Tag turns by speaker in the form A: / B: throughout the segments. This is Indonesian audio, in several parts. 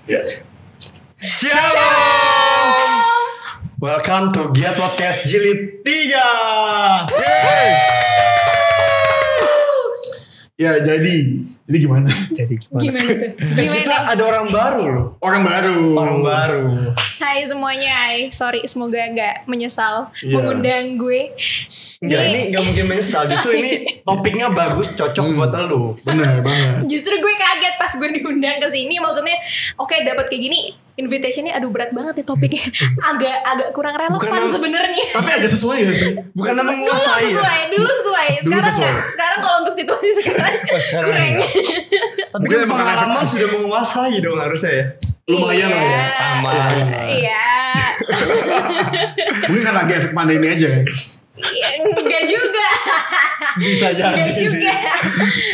A: Ya.
B: Shalom. Welcome to Giat Podcast Jilid 3.
A: Ya jadi gimana?
C: Gimana tuh?
B: Kita ada orang baru loh.
A: Orang baru.
C: Hai semuanya, sorry semoga nggak menyesal
A: Iya.
C: mengundang gue.
B: Enggak, ini nggak mungkin menyesal. Justru ini topiknya bagus, cocok buat lu.
A: Bener banget.
C: Justru gue kaget pas gue diundang ke sini. Maksudnya, oke dapat kayak gini, invitationnya aduh berat banget nih topiknya. Agak kurang relevan
B: Bukan
C: sebenarnya.
A: Tapi agak sesuai ya sih.
B: Bukan nama menguasai ya.
C: Dulu sesuai.
A: Dulu
C: Sekarang
A: sesuai.
C: nggak. Sekarang kalau untuk situasi sekarang
B: sekarang
C: kurang.
B: enggak. Tapi
A: Mungkin
B: kan
A: emang
B: pengalaman sudah menguasai dong harusnya ya.
A: Lumayan lah ya.
B: Aman.
C: Iya.
A: Mungkin karena lagi efek pandemi aja kan.
C: Iya, enggak juga.
B: Bisa jadi
C: Enggak
B: sih.
C: juga.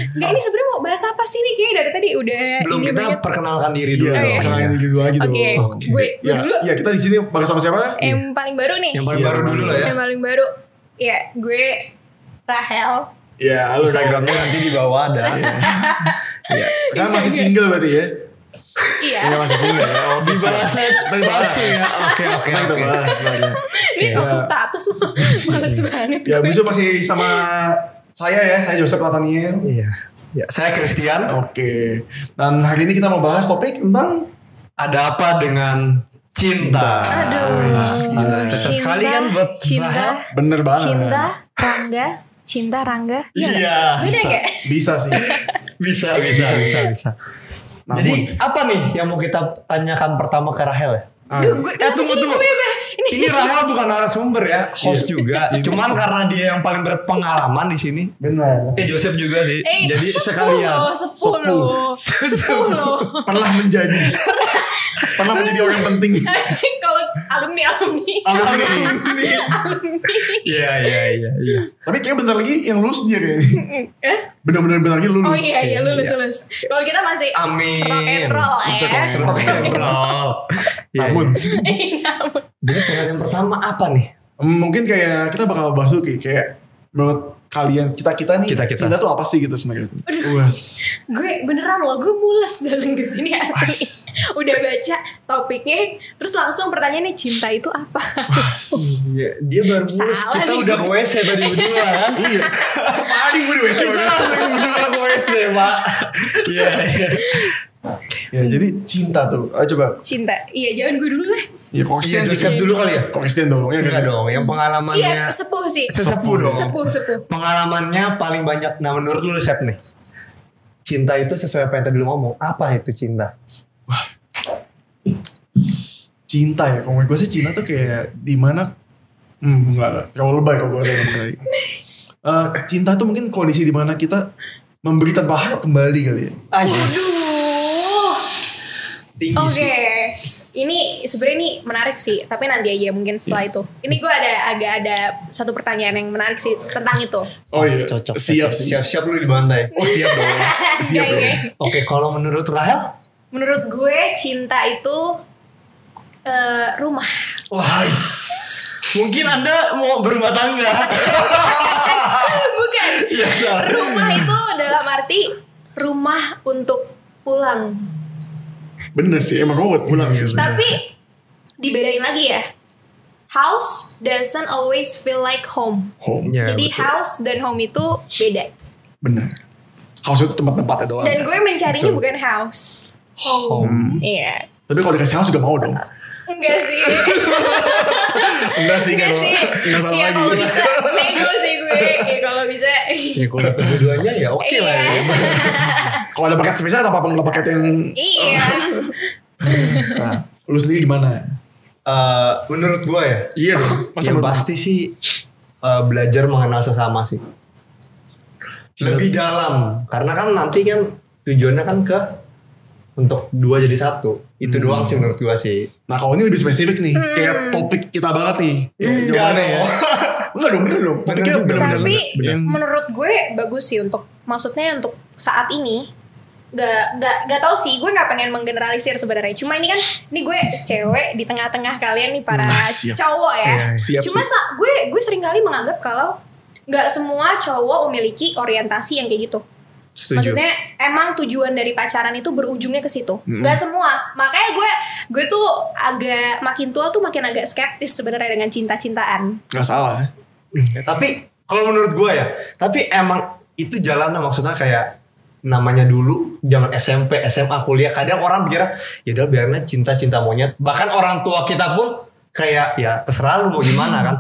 C: Enggak, ini sebenarnya mau bahas apa sih nih? Kayaknya dari tadi udah
B: Belum
C: ini
B: kita
C: banget.
B: perkenalkan diri dulu.
A: Iya,
C: iya.
A: perkenalan diri dulu aja dong.
C: Oke. Gue dulu.
A: Ya, kita di sini bersama siapa?
C: Yang paling baru nih.
B: Yang paling
A: Iya,
B: baru dulu lah ya.
C: Yang paling baru. Ya, gue Rahel.
A: Ya, halo.
B: Instagramnya nanti di bawah ada.
A: Iya. Kan masih single berarti ya?
C: Iya.
A: Iya, masih single ya. Oh,
B: Dibahasnya langsung ya. Oke.
A: Kita bahas sebenarnya.
C: Ini langsung status loh. Males banget.
A: Ya,
C: gue.
A: besok masih sama saya Joseph Nathaniel.
B: Iya. Ya, saya Christian.
A: Oke. Dan hari ini kita mau bahas topik tentang
B: Ada apa dengan cinta?
C: Aduh.
B: Susah sekali kan buat
C: cinta.
B: Rahel.
A: bener banget.
C: Cinta Rangga.
B: Iya.
C: Beda gak?
A: Bisa sih.
B: Bisa.
A: Namun-
B: Jadi apa nih yang mau kita tanyakan pertama ke Rahel ya?
C: Gue
B: Tunggu. Ini Rahel bukan narasumber ya, host juga. Cuman karena dia yang paling berpengalaman di sini.
A: Benar.
B: Joseph juga sih. Jadi sekalian.
C: 10.
A: Pernah menjadi orang penting.
C: Kalau alumni.
B: Iya.
A: Tapi kayaknya bentar lagi yang lulus dia kayaknya. Bener-bener bentar lagi lulus.
C: Oh iya lulus. Kalau kita masih
B: Amin.
C: rock and roll
A: Masih
C: ya.
A: rock and roll. Namun
C: Namun.
B: Jadi pertanyaan pertama apa nih?
A: mungkin kayak kita bakal bahas dulu kayak menurut kalian kita nih
B: Kita.
A: cinta tuh apa sih gitu sebenarnya? Was.
C: Gue beneran loh, gue mules datang ke sini asli. Udah baca topiknya, terus langsung pertanyaannya cinta itu apa?
B: Dia baru mulus.
C: Salah
B: Kita
C: nih.
B: udah ke WC tadi berdua kan?
A: Iya. Sekali gue di WC.
B: Kita langsung berdua ke WC pak. Iya.
A: Ya jadi cinta tuh. Ayo coba.
C: Cinta, iya jangan gue dulu lah.
A: Ya kok
B: Iya,
A: Kristen
B: Joseph
A: sih.
B: dulu kali ya?
A: Kok Kristen dong. Ya
B: Enggak
A: kan?
B: dong, yang pengalamannya
C: Iya sepuh sih.
B: sesepuh dong.
C: Sepuh.
B: Pengalamannya paling banyak. Nah menurut lu Sep nih, cinta itu sesuai apa yang tadi lu ngomong. Apa itu cinta?
A: Cinta ya. Kalau menurut gue sih cinta tuh kayak dimana enggak terlalu lebay kalau gue ngomong tadi. Cinta tuh mungkin kondisi dimana kita memberi tanpa harap kembali kali ya.
C: Aduh.
B: Tinggi
C: Oke,
B: sih.
C: ini sebenarnya ini menarik sih, tapi nanti aja mungkin setelah itu. Ini gue ada satu pertanyaan yang menarik sih tentang itu.
A: Oh iya.
B: Cocok.
A: Siap sih.
B: Siap lu dibantai. Oh siap dong.
A: Siap dong.
B: Oke, kalau menurut Rahel?
C: Menurut gue cinta itu rumah.
B: Wah, mungkin Anda mau berumah tangga.
C: Bukan.
B: Iya, salah.
C: Rumah itu dalam arti rumah untuk pulang.
A: Bener sih. Emang gue buat pulang sih sebenarnya.
C: Tapi dibedain lagi ya. House doesn't always feel like home.
A: Home.
B: Ya,
C: Jadi
B: betul.
C: house dan home itu beda.
A: Bener. House itu tempat-tempatnya doang.
C: Dan gue mencarinya bukan house, home. Iya.
A: Tapi kalau dikasih house juga mau dong.
C: Enggak sih.
A: Enggak sih.
C: Enggak sih.
A: Enggak salah
C: Iya
A: lagi.
C: kalau bisa nego sih gue. Ya kalau bisa.
B: Ya kalau dapat dua-duanya ya oke lah ya.
C: Iya.
A: Kalau ada paket spesial atau apa nggak paket yang
C: Iya.
A: nah, lu sendiri gimana?
B: Menurut gue ya,
A: Iya dong.
B: yang pasti sih belajar mengenal sesama sih. Lebih dalam, karena kan nanti kan tujuannya kan untuk dua jadi satu. Itu doang sih menurut gue sih.
A: Nah kalau ini lebih spesifik nih, kayak topik kita banget nih.
B: Enggak
A: Jawabannya ya. Enggak dong, bener dong. Topiknya
B: juga.
A: bener-bener.
C: Tapi
A: bener.
C: menurut gue bagus sih untuk maksudnya untuk saat ini. Gak tau sih, gue gak pengen menggeneralisir sebenarnya. Cuma ini kan, ini gue cewek di tengah-tengah kalian nih para
A: Nah, siap.
C: cowok ya.
A: Iya, siap,
C: Cuma
A: siap.
C: gue sering kali menganggap kalau gak semua cowok memiliki orientasi yang kayak gitu. Maksudnya emang tujuan dari pacaran itu berujungnya ke situ. Gak semua. Makanya gue tuh agak makin tua tuh makin agak skeptis sebenarnya dengan cinta-cintaan.
A: Gak salah.
B: Tapi kalau menurut gue ya, tapi emang itu jalannya, maksudnya kayak namanya dulu zaman SMP, SMA, kuliah, kadang orang pikir ya udah biarnya cinta monyet. Bahkan orang tua kita pun kayak ya terserah lu mau gimana kan.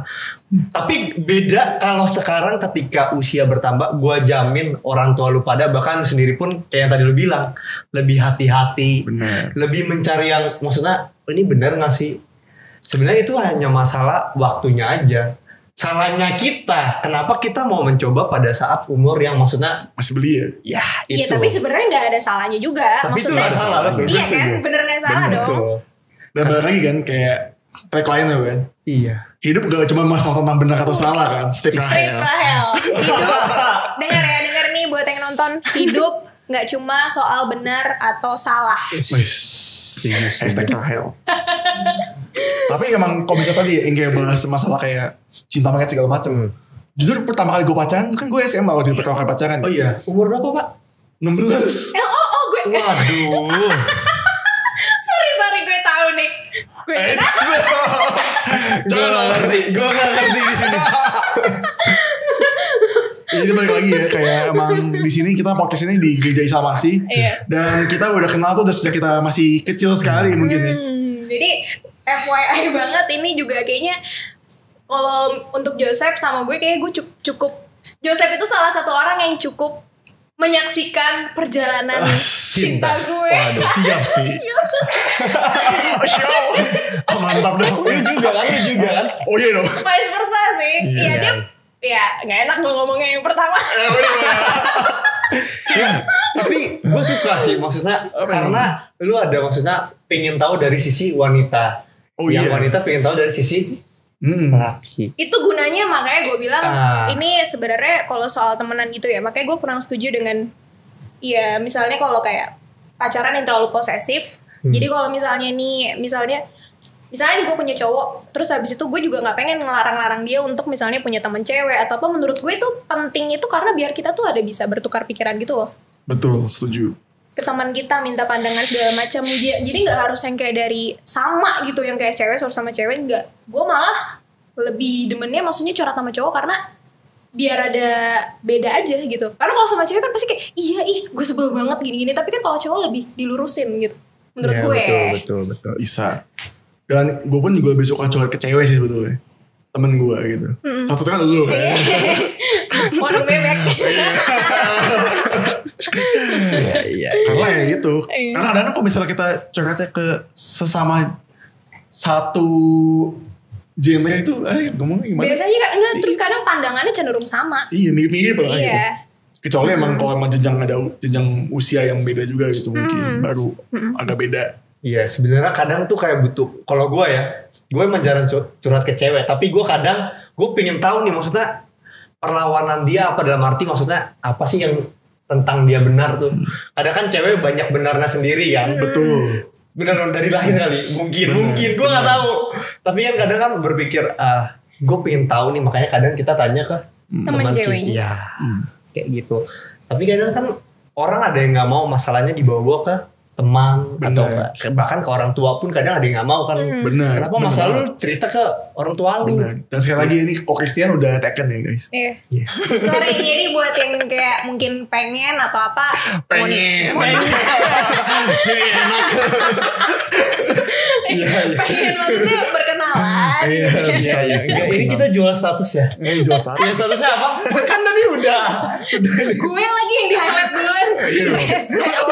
B: Tapi beda kalau sekarang ketika usia bertambah, gue jamin orang tua lu pada, bahkan sendiri pun kayak yang tadi lu bilang, lebih hati-hati, lebih mencari yang maksudnya ini benar gak sih. Sebenarnya itu hanya masalah waktunya aja. Salahnya kita, kenapa kita mau mencoba pada saat umur yang maksudnya
A: masih belia.
B: Ya
C: Iya,
B: itu.
C: tapi sebenarnya gak ada salahnya juga.
B: Tapi
C: maksudnya
B: itu gak salah, betul.
C: Iya kan, bener gak salah dong.
B: Betul.
A: Dan balik lagi kan kayak tagline-nya kan.
B: Iya.
A: Hidup gak cuma masalah tentang benar atau salah kan. Strip
C: Strip
A: Rahel.
C: Rahel. Hidup, denger nih buat yang nonton. Hidup gak cuma soal benar atau salah.
A: Hashtag Rahel. Tapi emang kalau bisa tadi yang kayak bahas masalah kayak cinta monyet segala macem. Jujur pertama kali gue pacaran kan gue SMA waktu itu pertama kali pacaran.
B: Oh iya. Umur berapa Pak?
A: 16.
C: Gue.
B: Waduh.
C: sorry gue tahu nih. Gue
B: Gue gak ngerti di sini.
A: Jadi balik lagi ya kayak emang di sini kita podcast ini di gereja Islamasi.
C: Iya.
A: Dan kita udah kenal tuh sejak kita masih kecil sekali mungkin ya.
C: Jadi FYI banget ini juga kayaknya kalau untuk Joseph sama gue kayak gue cukup Joseph itu salah satu orang yang cukup menyaksikan perjalanan cinta gue.
A: Waduh, siap sih. Mantap dong.
B: Lu juga kan?
A: Oh iya dong.
C: Vice versa sih. Iya dia ya nggak enak gue ngomongnya yang pertama.
B: Tapi gue suka sih maksudnya karena lu ada maksudnya pengen tahu dari sisi wanita. Yang wanita pengen tahu dari sisi laki.
C: Itu gunanya makanya gue bilang ini sebenarnya kalau soal temenan gitu ya, makanya gue kurang setuju dengan ya misalnya kalau kayak pacaran yang terlalu posesif. Jadi kalau misalnya nih misalnya gue punya cowok, terus habis itu gue juga nggak pengen ngelarang-larang dia untuk misalnya punya temen cewek atau apa. Menurut gue itu penting itu karena biar kita tuh ada bisa bertukar pikiran gitu loh.
A: Betul, setuju.
C: Ke teman kita minta pandangan segala macam, jadi nggak harus yang kayak dari sama gitu, yang kayak cewek harus sama cewek, nggak. Gue malah lebih demennya maksudnya curhat sama cowok karena biar ada beda aja gitu. Karena kalau sama cewek kan pasti kayak gue sebel banget gini-gini, tapi kan kalau cowok lebih dilurusin gitu menurut gue.
B: Betul.
A: Bisa. Dan gue pun juga lebih suka curhat ke cewek sih sebetulnya. Temen gue gitu. Satu kan lu kan.
C: Model bebek.
B: Iya.
A: Karena ya gitu. Karena kadang-kadang kalau misalnya kita curhatnya ke sesama satu genre itu, ngomongnya gimana?
C: Biasanya kan enggak, terus kadang pandangannya cenderung sama.
A: Iya, mirip-mirip lah gitu.
C: Iya.
A: Kecuali emang kalau emang jenjang usia yang beda juga gitu mungkin baru agak beda.
B: Iya, sebenarnya kadang tuh kayak butuh. Kalau gue ya, gue emang jarang curhat ke cewek, tapi gue kadang gue pengen tahu nih maksudnya perlawanan dia apa, dalam arti maksudnya apa sih yang tentang dia benar tuh. Kadang kan cewek banyak benarnya sendiri kan.
A: Betul.
B: Benar dari lahir kali, mungkin gue nggak tahu. Tapi kan kadang kan berpikir gue pengen tahu nih, makanya kadang kita tanya ke
C: Temen ceweknya.
B: Iya, kayak gitu. Tapi kadang kan orang ada yang nggak mau masalahnya dibawa ke teman atau bahkan ke orang tua pun kadang ada yang nggak mau kan.
A: Benar.
B: Kenapa masalah lu cerita ke orang tua lu?
A: Benar. Dan sekali lagi ini Christian udah taken ya guys.
C: Iya. Sorry, jadi buat yang kayak mungkin pengen atau apa.
A: Pengen. Jadi enak.
C: Pengen maksudnya berkenalan.
A: Iya, bisa.
B: Enggak, ini kita jual status ya.
A: Jual status.
B: Ya statusnya apa? Kan tadi udah.
C: Gue lagi yang di highlight duluan.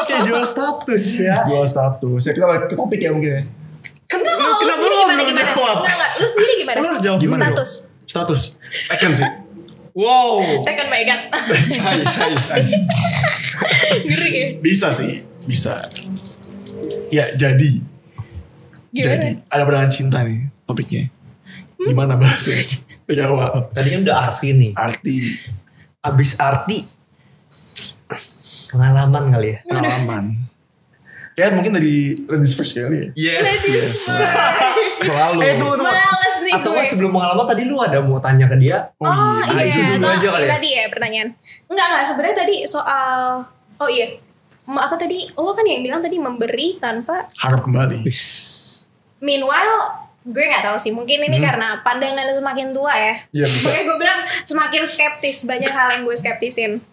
B: Oke, jual status ya.
A: Jual status. Ya kita balik ke topik ya mungkin ya.
C: Enggak, kalau lu
B: Kenapa
C: sendiri
B: lu
C: gimana?
B: belum jawab?
C: Enggak, lu sendiri gimana?
B: Lu harus jawab
A: gimana
C: Status.
A: Status. Taken sih.
B: Wow.
C: Taken by God.
B: Nice.
C: Ngeri ya?
A: Bisa sih. Bisa. Ya jadi.
C: Gimana?
A: Jadi ada pandangan cinta nih topiknya. Gimana bahasnya? Dari awal.
B: Tadi kan udah arti nih.
A: Arti.
B: Abis arti. Pengalaman kali ya.
A: Pengalaman. Ya mungkin dari ladies first kali ya.
B: Yes.
A: Selalu.
B: Tunggu.
C: Males nih
B: Atau
C: gue.
B: sebelum pengalaman tadi lu ada mau tanya ke dia?
C: Oh iya,
B: itu dulu aja kali ya.
C: Tadi ya pertanyaan. Enggak sebenarnya tadi soal Oh iya. Apa tadi? Lo kan yang bilang tadi memberi tanpa
A: harap kembali.
C: Meanwhile, gue nggak tahu sih. Mungkin ini karena pandangan semakin tua ya.
A: Iya, bisa.
C: Makanya gue bilang semakin skeptis. Banyak hal yang gue skeptisin.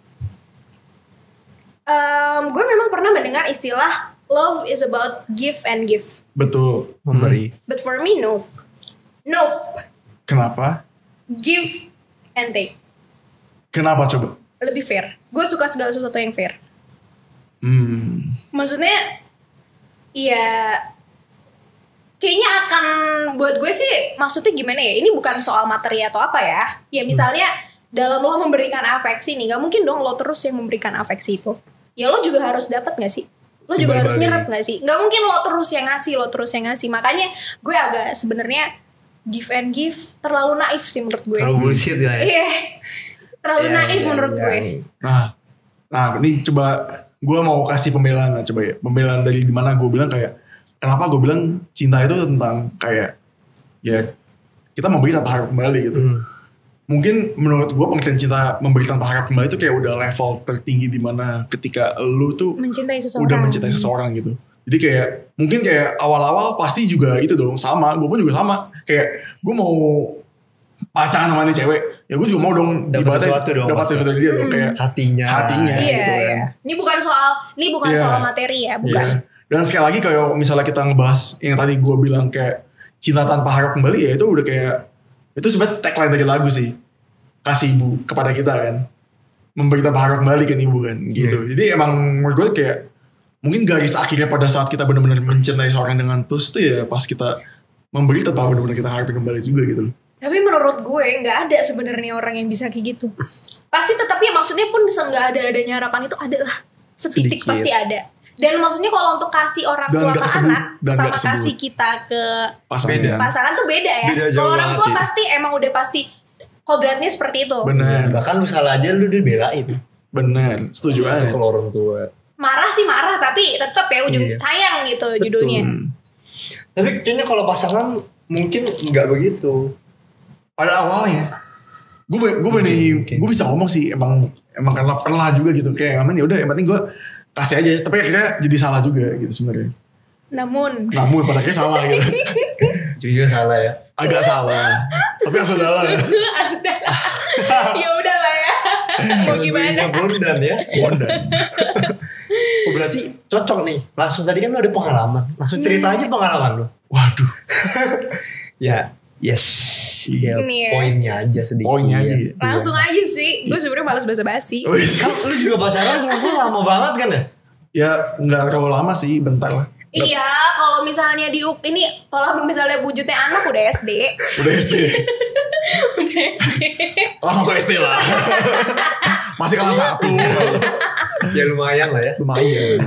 C: Gue memang pernah mendengar istilah love is about give and give.
A: Betul.
B: Memberi.
C: But for me, no. Nope.
A: Kenapa?
C: Give and take.
A: Kenapa coba?
C: Lebih fair. Gue suka segala sesuatu yang fair. Maksudnya, ya kayaknya akan buat gue sih, maksudnya gimana ya? Ini bukan soal materi atau apa ya? Ya misalnya dalam lo memberikan afeksi nih, gak mungkin dong lo terus yang memberikan afeksi itu. Ya lo juga harus dapat gak sih? Lo juga harus nyerap gak sih? Gak mungkin lo terus yang ngasih, Makanya gue agak sebenarnya give and give terlalu naif sih menurut gue.
B: Terlalu bullshit ya.
C: Iya. Terlalu naif menurut gue.
A: Nah ini coba gue mau kasih pembelaan lah, coba ya. Pembelaan dari gimana gue bilang kayak, kenapa gue bilang cinta itu tentang kayak, ya kita memberi tanpa harap kembali gitu. Mungkin menurut gue pengertian cinta memberi tanpa harap kembali itu kayak udah level tertinggi di mana ketika lu tuh
C: mencintai seseorang.
A: Udah mencintai seseorang gitu. Jadi kayak mungkin kayak awal-awal pasti juga itu dong, sama, gue pun juga sama. Kayak gue mau pacaran sama nih cewek, ya gue juga mau dong
B: dapat sesuatu
A: dari dia dong, kayak hatinya
C: iya,
A: gitu kan.
C: Iya. Ini bukan soal materi ya, bukan.
A: Iya. Dan sekali lagi kayak misalnya kita ngebahas yang tadi gue bilang kayak cinta tanpa harap kembali, ya itu udah kayak itu sebenarnya tagline dari lagu sih, kasih ibu kepada kita kan, memberi tanpa harap kembali kan ibu kan gitu. Jadi emang menurut gue kayak mungkin garis akhirnya pada saat kita benar-benar mencintai seorang dengan tulus itu ya pas kita memberi tanpa benar-benar kita harapin kembali juga gitu.
C: Tapi menurut gue nggak ada sebenarnya orang yang bisa kayak gitu. Pasti tetap ya, maksudnya pun bisa nggak adanya harapan itu ada lah, setitik
B: sedikit.
C: Pasti ada. Dan maksudnya kalau untuk kasih orang tua ke anak sama kasih kita ke pasangan tuh beda ya. Kalau orang tua pasti emang udah pasti kodratnya seperti itu.
A: Benar.
B: Bahkan lu salah aja lu dibelain.
A: Benar, setuju aja.
B: Kalau orang tua
C: marah sih marah, tapi tetap ya ujung sayang gitu. Betul. Judulnya.
B: Tapi kayaknya kalau pasangan mungkin nggak begitu.
A: Pada awalnya gue bisa ngomong sih emang karena pernah juga gitu, kayak aman ya udah yang penting gue kasih aja, tapi akhirnya jadi salah juga gitu sebenarnya.
C: Namun
A: pada akhirnya salah gitu.
B: Jujur salah ya.
A: Agak salah. Tapi asal ya.
C: Ya udah lah ya. Mau gimana?
B: Bondan ya. Oh, berarti cocok nih. Langsung tadi kan lu ada pengalaman. Langsung cerita aja pengalaman lu.
A: Waduh.
B: Ya. Yes. Ya, poinnya aja sedikit.
C: Langsung aja sih. Gue sebenarnya malas basa-basi.
B: Kan lu juga pacaran lama banget kan ya?
A: Ya nggak terlalu lama sih, bentar lah.
C: Iya, kalau misalnya kalau misalnya wujudnya anak udah SD.
A: Udah SD. Langsung SD lah. Masih kelas 1.
B: Ya lumayan lah ya.
A: Lumayan.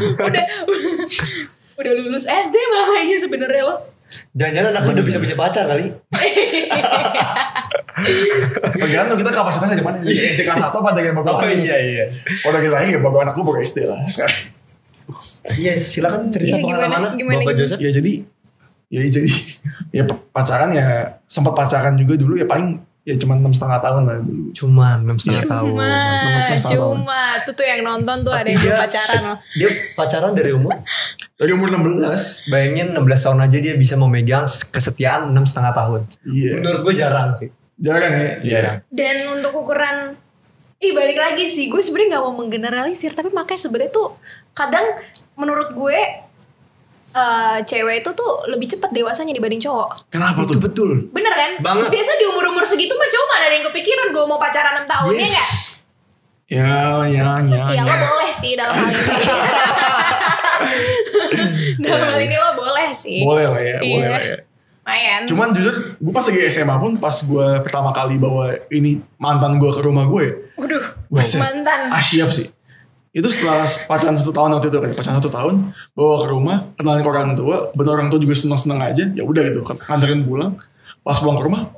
C: Udah lulus SD malah ya sebenarnya lo.
B: Jangan-jangan anak lu udah bisa punya pacar kali.
A: Tergantung kita kapasitasnya di mana. SD kelas 1 apa dengan bapak?
B: Oh iya.
A: Udah kita lagi bapak anak gue baru SD lah.
B: Iya, silakan cerita pengalaman Bapak Joseph.
A: Ya jadi pacaran ya, sempat pacaran juga dulu ya, paling ya cuma 6,5 tahun lah dulu.
B: Cuma 6,5 tahun.
C: Cuma tuh yang nonton tuh ada yang pacaran loh.
B: Dia pacaran dari umur
A: 16.
B: Bayangin 16 tahun aja dia bisa memegang kesetiaan 6,5 tahun.
A: Iya.
B: Menurut gue jarang sih.
A: Jarang ya.
B: Iya.
C: Dan untuk ukuran balik lagi sih, gue sebenarnya nggak mau menggeneralisir, tapi makanya sebenarnya tuh kadang menurut gue cewek itu tuh lebih cepat dewasanya dibanding cowok.
A: Kenapa
B: tuh? Betul.
C: Bener kan?
B: Banget.
C: Biasa di umur-umur segitu mah cowok ada yang kepikiran gue mau pacaran 6 tahun, ya nggak? Ya lo boleh sih dalam hal ini. Dalam hal ini lo boleh sih.
A: Boleh lah ya.
C: Lumayan.
A: Cuman jujur gue pas lagi SMA pun, pas gue pertama kali bawa ini mantan gue ke rumah gue.
C: Waduh, mantan.
A: Siap sih. Itu setelah pacaran 1 tahun waktu itu kan, pacaran 1 tahun, bawa ke rumah, kenalin ke orang tua, bener orang tua juga seneng aja, ya udah gitu, nganterin pulang. Pas pulang ke rumah,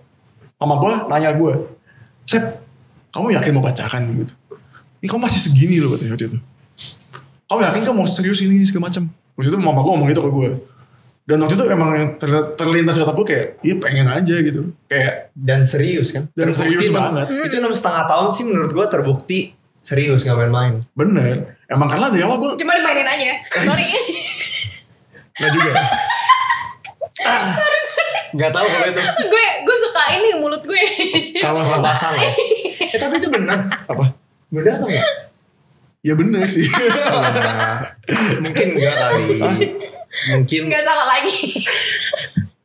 A: mama gue nanya gue, Sep, kamu yakin mau pacaran gitu? Ini kamu masih segini loh katanya waktu itu. Kamu yakin kamu mau serius ini segala macam? Waktu itu mama gue ngomong gitu ke gue. Dan waktu itu emang terlintas di otak gue kayak, iya pengen aja gitu. Kayak
B: dan serius kan?
A: Dan serius banget.
B: Itu 6,5 tahun sih menurut gue terbukti serius, gak main-main.
A: Bener. Emang karena dari awal gue
C: cuma dimainin aja. Sorry.
A: nggak juga.
C: Sorry.
B: Nggak tahu kalau itu.
C: Gue suka ini mulut gue.
A: Sama-sama.
B: Pasangan. Tapi itu benar.
A: Apa?
B: Benar atau enggak?
A: Ya bener sih.
B: Mungkin enggak kali. Mungkin.
C: Nggak salah lagi.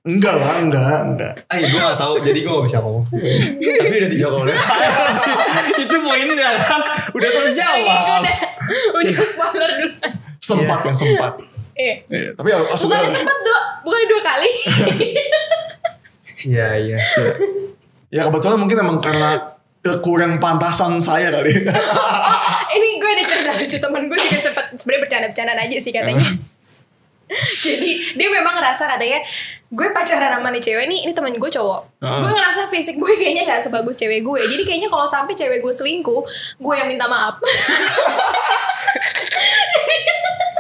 A: Enggak lah, enggak.
B: Gue gak tahu, jadi gue gak bisa ngomong. Tapi udah dijawab oleh. Itu poinnya kan, udah terjawab.
C: Udah spoiler dulu.
A: Sempat kan, sempat. Tapi langsung
C: Bukan sempat bukan 2 kali.
B: Iya.
A: Ya kebetulan mungkin emang karena kekurang pantasan saya kali.
C: Ini gue ada cerita lucu, temen gue juga sempat sebenarnya bercanda-bercandaan aja sih katanya. Jadi dia memang ngerasa katanya gue pacaran sama nih cewek ini temen gue cowok. Gue ngerasa fisik gue kayaknya nggak sebagus cewek gue. Jadi kayaknya kalau sampai cewek gue selingkuh, gue yang minta maaf.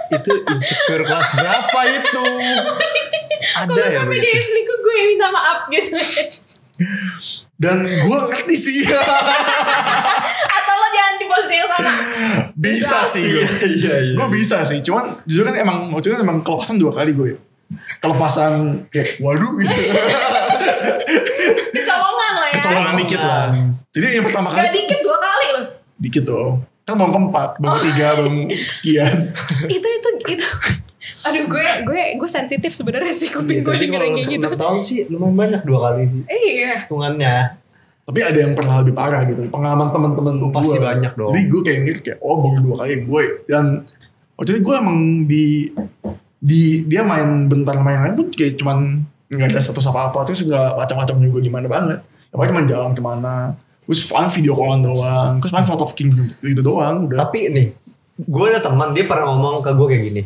B: Itu insecure kelas berapa itu? Ada
C: kalau
B: ya
C: sampai
B: begitu?
C: dia selingkuh, gue yang minta maaf gitu.
A: Dan gue ngerti sih.
C: Atau lo jangan di posisi yang sama.
A: Bisa sih gue.
B: Iya.
A: Gue bisa sih. Cuman jujur kan emang waktu itu emang kelepasan 2 kali gue. Kelepasan kayak waduh gitu.
C: Kecolongan lah ya.
A: Kecolongan dikit lah. Jadi yang pertama kali.
C: Gak dikit 2 kali loh.
A: Dikit dong. Kan belum keempat, belum 3, belum sekian.
C: Itu. Aduh gue sensitif sebenarnya sih kuping gue
B: Tapi kalau
C: dengerin kayak
B: untuk
C: gitu.
B: 6 tahun sih lumayan banyak 2 kali sih.
C: Iya.
B: Hitungannya.
A: Tapi ada yang pernah lebih parah gitu. Pengalaman teman-teman gue.
B: Pasti banyak dong.
A: Jadi gue kayak gitu kayak baru 2 kali gue. Dan waktu itu gue emang dia main bentar main pun kayak cuman nggak ada status apa-apa. Terus nggak macam-macam juga gimana banget. Apalagi cuma jalan kemana. Terus paling video callan doang. Terus paling photo of king gitu doang. Udah.
B: Tapi nih, gue ada teman dia pernah ngomong ke gue kayak gini.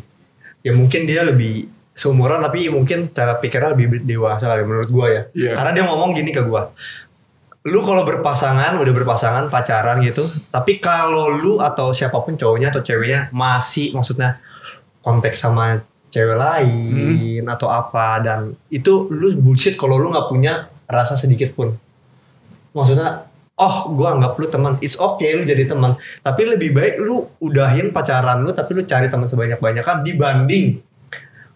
B: Ya mungkin dia lebih seumuran tapi mungkin cara pikirnya lebih dewasa kali menurut gue ya.
A: Yeah.
B: Karena dia ngomong gini ke gue. Lu kalau udah berpasangan pacaran gitu, tapi kalau lu atau siapapun cowoknya atau ceweknya masih maksudnya konteks sama cewek lain atau apa, dan itu lu bullshit kalau lu nggak punya rasa sedikit pun. Maksudnya gue anggap lu teman, it's okay lu jadi teman, tapi lebih baik lu udahin pacaran lu tapi lu cari teman sebanyak-banyak kan dibanding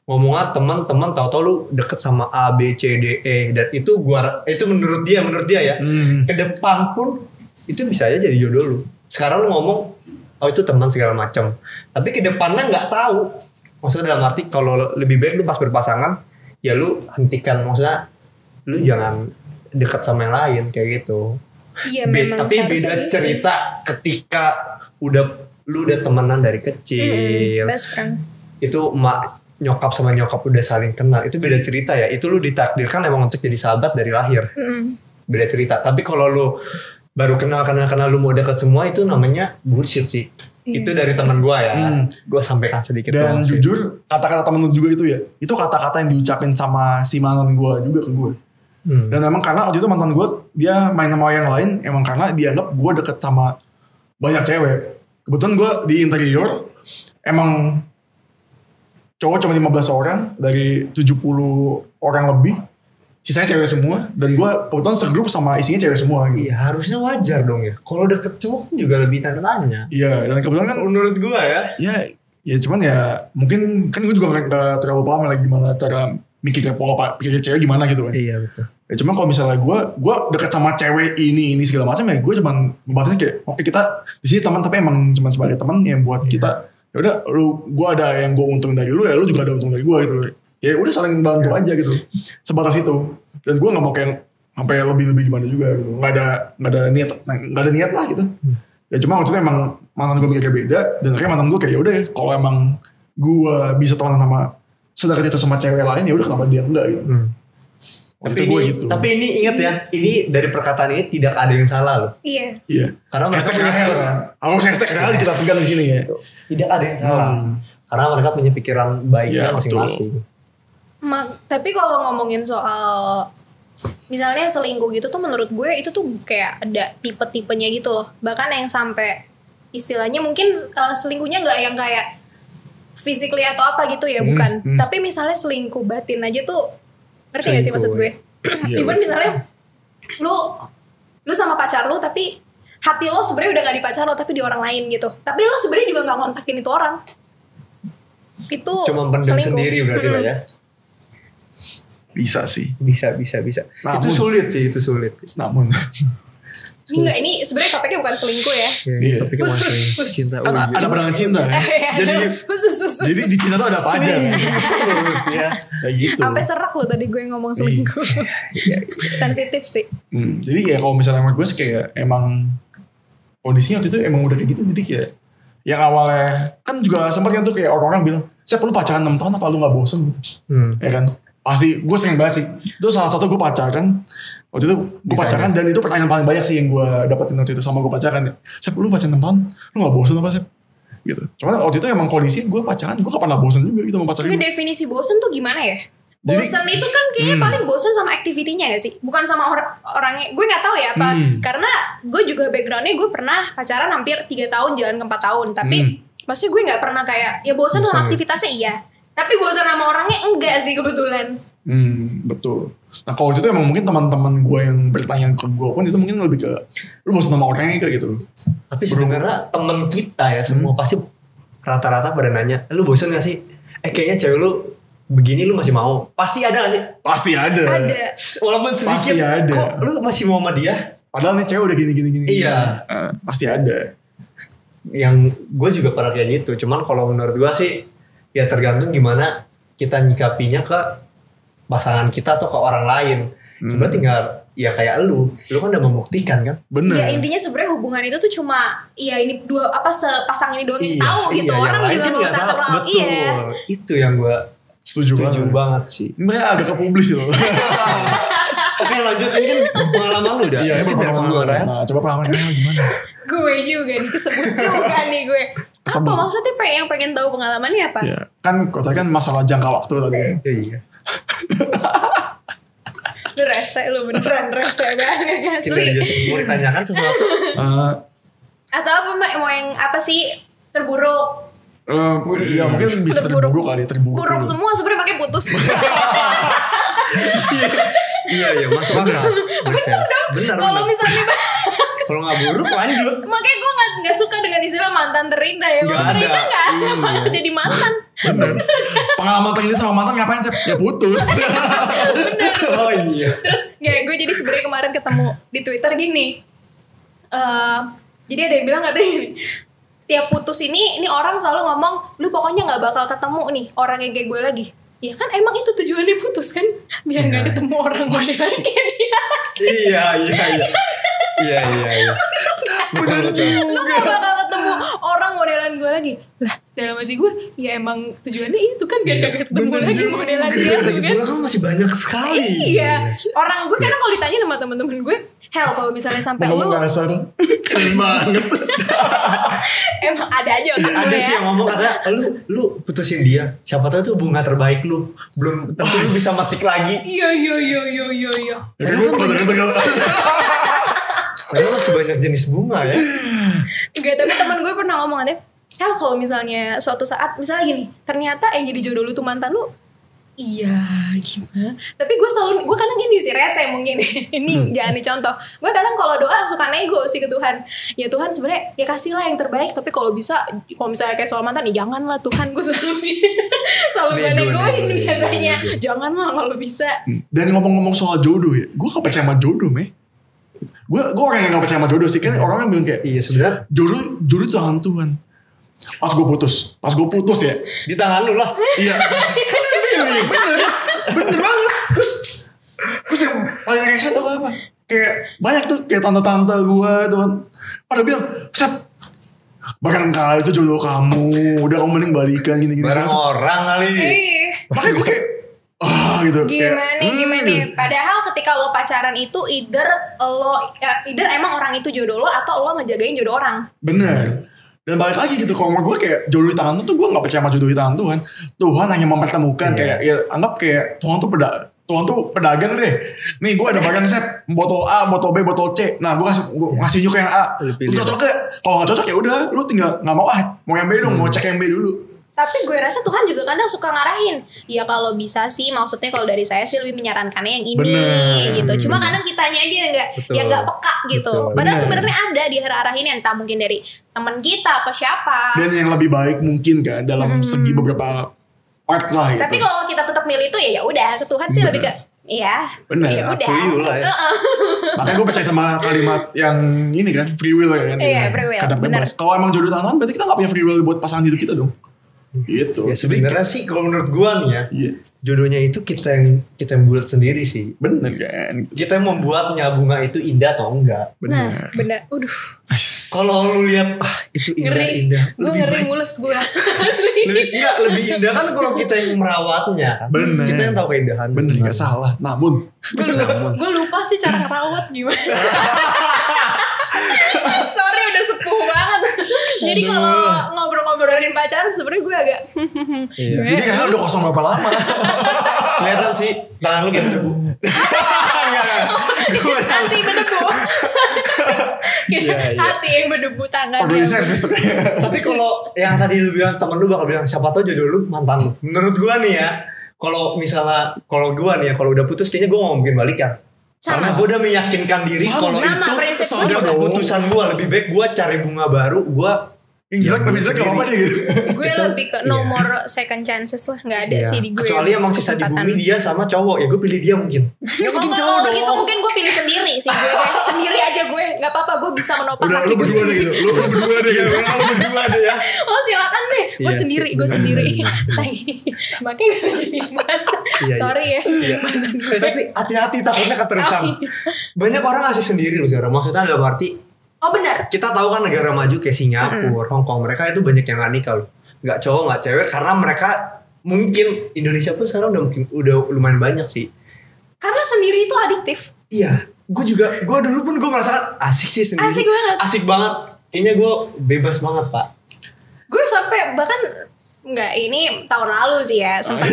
B: ngomongnya teman-teman tahu-tahu lu deket sama A B C D E, dan itu menurut dia ya ke depan pun itu bisa aja jadi jodoh lu. Sekarang lu ngomong itu teman segala macam, tapi ke depannya nggak tahu. Maksudnya dalam arti kalau lebih baik lu pas berpasangan ya lu hentikan, maksudnya lu jangan deket sama yang lain kayak gitu.
C: Iya, memang
B: Tapi beda cerita ketika lu udah temenan dari kecil.
C: Best friend.
B: Itu nyokap sama nyokap udah saling kenal. Itu beda cerita ya. Itu lu ditakdirkan emang untuk jadi sahabat dari lahir. Beda cerita. Tapi kalau lu baru kenal lu mau deket semua, itu namanya bullshit sih. Itu dari teman gue ya. Gue sampaikan sedikit.
A: Dan jujur kata-kata temen lu juga itu ya. Itu kata-kata yang diucapin sama si mantan gue juga ke gue. Dan emang karena waktu itu mantan gue dia main sama yang lain emang karena dianggap gue deket sama banyak cewek. Kebetulan gue di interior emang cowok cuma 15 orang dari 70 orang lebih, sisanya cewek semua, dan gue kebetulan segrup sama isinya cewek semua gitu.
B: Iya, harusnya wajar dong ya. Kalau deket cowok juga lebih tanya.
A: Iya, dan kebetulan kan
B: menurut gue ya.
A: Ya cuman ya mungkin kan gue juga gak terlalu paham lagi gimana cara mikirnya pola pikir cewek gimana gitu kan.
B: Iya betul.
A: Ya cuma kalau misalnya gue deket sama cewek ini segala macam ya gue cuman ngebatasnya kayak oke, kita di sini teman tapi emang cuma sebagai teman yang buat kita ya udah gue ada yang gue untung dari lu ya lu juga ada untung dari gue gitu loh. Ya udah saling bantu aja gitu. Sebatas itu. Dan gue nggak mau kayak sampai lebih gimana juga gitu. Nggak ada niat lah gitu. Ya cuma waktu itu emang mantan gue mikirnya beda, dan akhirnya mantan gue kayak ya udah kalau emang gue bisa temenan sama sedekat itu sama cewek lain ya udah kenapa dia enggak gitu. Tapi ini ingat ya, ini dari perkataan ini tidak ada yang salah loh.
C: Iya.
A: Karena mereka punya kan. Hashtag real kita pegang di sini ya.
B: Tidak ada yang salah. Karena mereka punya pikiran baiknya masing-masing.
C: Tapi kalau ngomongin soal misalnya selingkuh gitu tuh menurut gue itu tuh kayak ada tipe-tipenya gitu loh. Bahkan yang sampai istilahnya mungkin selingkuhnya nggak yang kayak physically atau apa gitu ya, bukan. Tapi misalnya selingkuh batin aja tuh, ngerti gak sih maksud gue? Even misalnya lu sama pacar lu tapi hati lo sebenarnya udah gak di pacar lo tapi di orang lain gitu. Tapi lo sebenarnya juga gak kontakin itu orang. Itu
B: cuma pendem sendiri berarti lah ya.
A: Bisa sih.
B: Bisa. Itu sulit sih.
A: Namun
C: Enggak, ini sebenarnya topiknya bukan selingkuh ya.
B: Iya. Topiknya
C: Khusus.
B: cinta.
A: kan ada perangan cinta ya. Jadi di cinta tuh ada apa aja kan.
B: Ya.
A: Kayak gitu.
C: Sampai serak lo tadi gue ngomong selingkuh. Sensitif sih.
A: Jadi ya kalau misalnya sama gue sih kayak emang kondisinya waktu itu emang udah kayak gitu. Jadi kayak yang awalnya kan juga sempat kan tuh kayak orang-orang bilang, saya perlu pacaran 6 tahun apa lu gak bosen gitu. Ya kan. Pasti gue sering banget sih. Itu salah satu gue pacaran. Waktu itu gue pacaran dan itu pertanyaan paling banyak sih yang gue dapetin waktu itu sama gue pacaran ya. Sep, lu pacaran 6 tahun, lu gak bosen apa Sep? Gitu. Cuman waktu itu emang kondisi gue pacaran, gue gak pernah bosen juga gitu sama pacaran.
C: Tapi definisi bosen tuh gimana ya? Bosen itu kan kayaknya paling bosen sama aktivitinya gak sih? Bukan sama orangnya. Gue gak tahu ya apa. Karena gue juga backgroundnya gue pernah pacaran hampir 3 tahun jalan ke 4 tahun. Tapi maksudnya gue gak pernah kayak ya bosen sama aktivitasnya iya. Tapi bosen sama orangnya enggak sih kebetulan.
A: Betul. Nah kalau itu emang mungkin teman-teman gue yang bertanya ke gue pun itu mungkin lebih ke lu bosan sama orangnya kayak gitu.
B: Tapi sebenarnya temen kita ya semua pasti rata-rata pada nanya, lu bosan gak sih? Kayaknya cewek lu begini lu masih mau? Pasti ada gak sih?
A: Pasti ada.
B: Walaupun sedikit.
A: Pasti ada.
B: Kok lu masih mau sama dia?
A: Padahal nih cewek udah gini.
B: Iya.
A: Pasti ada.
B: Yang gue juga pernah kayak gitu. Cuman kalau menurut gue sih ya tergantung gimana kita nyikapinya ke pasangan kita atau ke orang lain. Coba tinggal ya kayak lu kan udah membuktikan kan.
A: Bener.
C: Ya intinya sebenarnya hubungan itu tuh cuma ya ini dua apa sepasang ini doang yang tahu gitu. Orang juga
B: kan
C: nggak usah
B: tahu.
C: terlalu.
B: Betul.
C: Iya.
B: Itu yang gue setuju banget sih.
A: Mereka agak ke publis itu.
B: Oke lanjut, ini kan pengalaman lu dah.
A: Iya,
B: mungkin
A: pengalaman lu.
B: ya.
A: Nah, coba pengalaman kamu gimana?
C: Gue juga nih kesebut juga nih gue. Apa maksudnya yang pengen tahu pengalamannya apa?
A: Ya, kan kau tadi kan masalah jangka waktu tadi kan.
B: Iya.
C: Lu rese lu beneran rese banget
B: Kita
C: asli.
B: mau ditanyakan sesuatu.
C: Atau apa Mbak mau yang apa sih terburuk?
A: Iya mungkin bisa terburuk kali terburuk.
C: Buruk semua sebenarnya pakai putus.
B: Iya masuk akal. Benar.
C: Kalau misalnya
B: kalau nggak buruk lanjut.
C: makanya gue nggak suka dengan istilah mantan terindah ya.
B: Nggak
C: Mantan terindah
B: ada.
C: nggak jadi mantan.
A: Bener. Pengalaman terindah sama mantan ngapain Sep? Ya putus.
B: Oh iya.
C: Terus gue jadi sebenarnya kemarin ketemu di Twitter gini. Jadi ada yang bilang katanya gini, tiap putus ini orang selalu ngomong lu pokoknya nggak bakal ketemu nih orang yang kayak gue lagi. Ya kan emang itu tujuannya putus kan biar nggak ketemu orang modelan kayak dia.
B: Iya.
C: Bener juga. Lu gak bakal ketemu orang modelan gue lagi. Lah dalam hati gue ya emang tujuannya itu kan biar gak ketemu lagi modelan dia
B: lagi
C: kan.
B: kan masih banyak sekali.
C: Iya. Orang gue kadang kalau ditanya sama temen-temen gue, hell kalau misalnya sampai lu
A: kasar. Keren banget.
C: emang ada aja otak
B: Ada
C: gue
B: sih
C: ya.
B: yang ngomong katanya lu putusin dia. Siapa tahu itu bunga terbaik lu. Belum tentu lu bisa metik lagi.
C: Iya.
A: Ya kan gue pernah
B: Padahal masih banyak jenis bunga ya.
C: Enggak, tapi temen gue pernah ngomong katanya, hell kalau misalnya suatu saat misalnya gini, ternyata yang jadi jodoh lu tuh mantan lu. Iya gimana? Tapi gue kadang gini sih rese mungkin ini jangan dicontoh. Gue kadang kalau doa suka nego sih ke Tuhan. Ya Tuhan sebenarnya ya kasihlah yang terbaik. Tapi kalau misalnya kayak soal mantan ya janganlah Tuhan. Gue selalu negoin biasanya. Janganlah kalau bisa.
A: Dan ngomong-ngomong soal jodoh ya, gue gak percaya sama jodoh Gue orang yang gak percaya sama jodoh sih. Kan orang yang bilang kayak
B: iya sebenarnya
A: jodoh tangan Tuhan. Pas gue putus ya
B: di tangan lu lah.
A: Iya. Bener banget. Terus yang paling rese tau apa? Kayak banyak tuh kayak tante-tante gue tuh kan pada bilang, Sep, barangkali itu jodoh kamu, udah kamu mending balikan gini-gini.
B: Barang orang kali.
A: Makanya gue kayak gitu.
C: Gimana? Padahal ketika lo pacaran itu either emang orang itu jodoh lo atau lo ngejagain jodoh orang.
A: Bener. Dan balik lagi gitu, kalau menurut gue kayak jodoh di tangan tuh gue gak percaya sama jodoh di tangan Tuhan. Tuhan hanya mempertemukan kayak ya anggap kayak Tuhan tuh pedagang deh. Nih gue ada barang Sep, botol A, botol B, botol C. Nah gue ngasih ke yang A. Lu cocok gak? Kalau gak cocok ya udah, lu tinggal gak mau mau yang B dong, mau cek yang B dulu.
C: Tapi gue rasa Tuhan juga kadang suka ngarahin. Ya kalau bisa sih, maksudnya kalau dari saya sih lebih menyarankannya yang ini gitu. Cuma kadang kitanya aja yang nggak peka gitu.
A: Betul.
C: Padahal sebenarnya ada di arah-arahin, entah mungkin dari teman kita atau siapa.
A: Dan yang lebih baik mungkin kan dalam segi beberapa part lah gitu.
C: Tapi kalau kita tetap milih itu ya udah, ke Tuhan sih lebih ke iya.
A: Bener.
C: Ya udah.
B: Up to you lah ya.
A: Makanya gue percaya sama kalimat yang ini kan, free will kan.
C: Iya, free will,
A: Kadang
C: bener.
A: bebas. Kalau emang jodoh tangan berarti kita gak punya free will buat pasangan hidup kita dong. Gitu.
B: Ya sebenarnya sih kalau menurut gua nih ya,
A: Iya.
B: jodohnya itu kita yang buat sendiri sih.
A: Bener kan.
B: Kita yang membuatnya bunga itu indah atau enggak.
C: Nah,
A: Bener.
C: bener.
B: Kalau lu lihat itu
C: Ngeri.
B: indah.
C: Gue ngeri mulus gue.
B: Lebih indah kan kalau kita yang merawatnya kan.
A: Bener.
B: Kita yang tahu keindahan.
A: Bener gak salah. Namun
C: Gue lupa sih cara ngerawat gimana. Sorry udah sepuh banget. Jadi kalau ngobrol-ngobrolin pacaran sebenarnya gue agak
A: jadi kan udah kosong berapa lama.
B: Kelihatan sih tangan lu kayak berdebu.
C: hati berdebu. Hati yang berdebu tangan.
A: Oh, beli servis tuh kayak.
B: Tapi kalau yang tadi lu bilang temen lu bakal bilang siapa tau jodoh lu mantan lu. Menurut gua nih ya, kalau misalnya kalau gua nih ya kalau udah putus kayaknya gua gak mungkin balikan. Karena gue udah meyakinkan diri kalau itu udah keputusan gue. Lebih baik gue cari bunga baru. Gue
A: yang jelek lebih jelek gak apa-apa deh gitu.
C: Gue lebih ke no more second chances lah. Gak ada sih di gue.
B: Kecuali emang sisa di bumi dia sama cowok. Ya gue pilih dia mungkin. Ya mungkin cowok dong.
C: Gitu mungkin gue pilih sendiri sih. Gue kayak sendiri aja gue. Gak apa-apa gue bisa menopang
A: Udah
C: laki
A: lu
C: gue
A: berdua deh
C: sendiri.
A: gitu. Lu berdua deh gitu.
B: Lu berdua deh ya.
C: Oh silakan deh. Gue
B: Iya
C: sendiri.
B: sih,
C: Gue
B: bener,
C: sendiri.
B: bener.
C: Makanya gue jadi mantan. Sorry ya.
B: Tapi hati-hati takutnya keterusan. Banyak orang ngasih sendiri loh sekarang. Maksudnya dalam arti
C: Oh benar.
B: kita tahu kan negara maju kayak Singapura, Hong Kong, mereka itu banyak yang gak nikah loh. Gak cowok, gak cewek, karena mereka mungkin Indonesia pun sekarang udah lumayan banyak sih.
C: Karena sendiri itu adiktif.
B: Iya, gue dulu pun gue merasakan asik sih sendiri.
C: Asik banget.
B: Asik banget. Kayaknya gue bebas banget pak.
C: Gue sampai bahkan ini tahun lalu sih ya sempat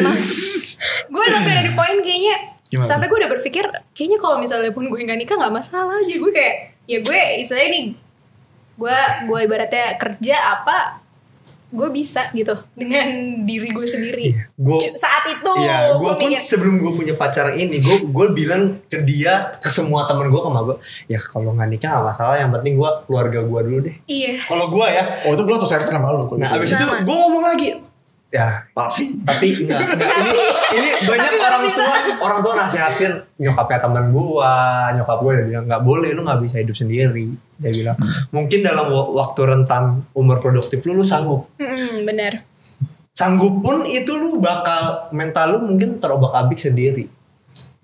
C: gue sampai ada di poin kayaknya.
A: Gimana?
C: Sampai gue udah berpikir kayaknya kalau misalnya pun gue nggak nikah nggak masalah aja. Gue kayak ya gue istilahnya nih gue ibaratnya kerja apa gue bisa gitu dengan diri gue sendiri. Saat itu
B: iya, gue pun
C: mikir,
B: sebelum gue punya pacar ini gue bilang ke dia, ke semua temen gue, sama gue, ya kalau nggak nikah nggak masalah, yang penting gue keluarga gue dulu deh.
C: Iya.
B: Kalau gue ya.
A: Oh itu gue tuh servis sama lu.
B: Nah abis itu gue ngomong lagi, ya tapi enggak. Ini banyak orang tua nasihatin nyokapnya teman gue, nyokap gue udah bilang nggak boleh, lu nggak bisa hidup sendiri. Dia bilang mungkin dalam waktu rentang umur produktif lu sanggup.
C: Benar.
B: Sanggup pun itu lu bakal mental lu mungkin terobak-abik sendiri.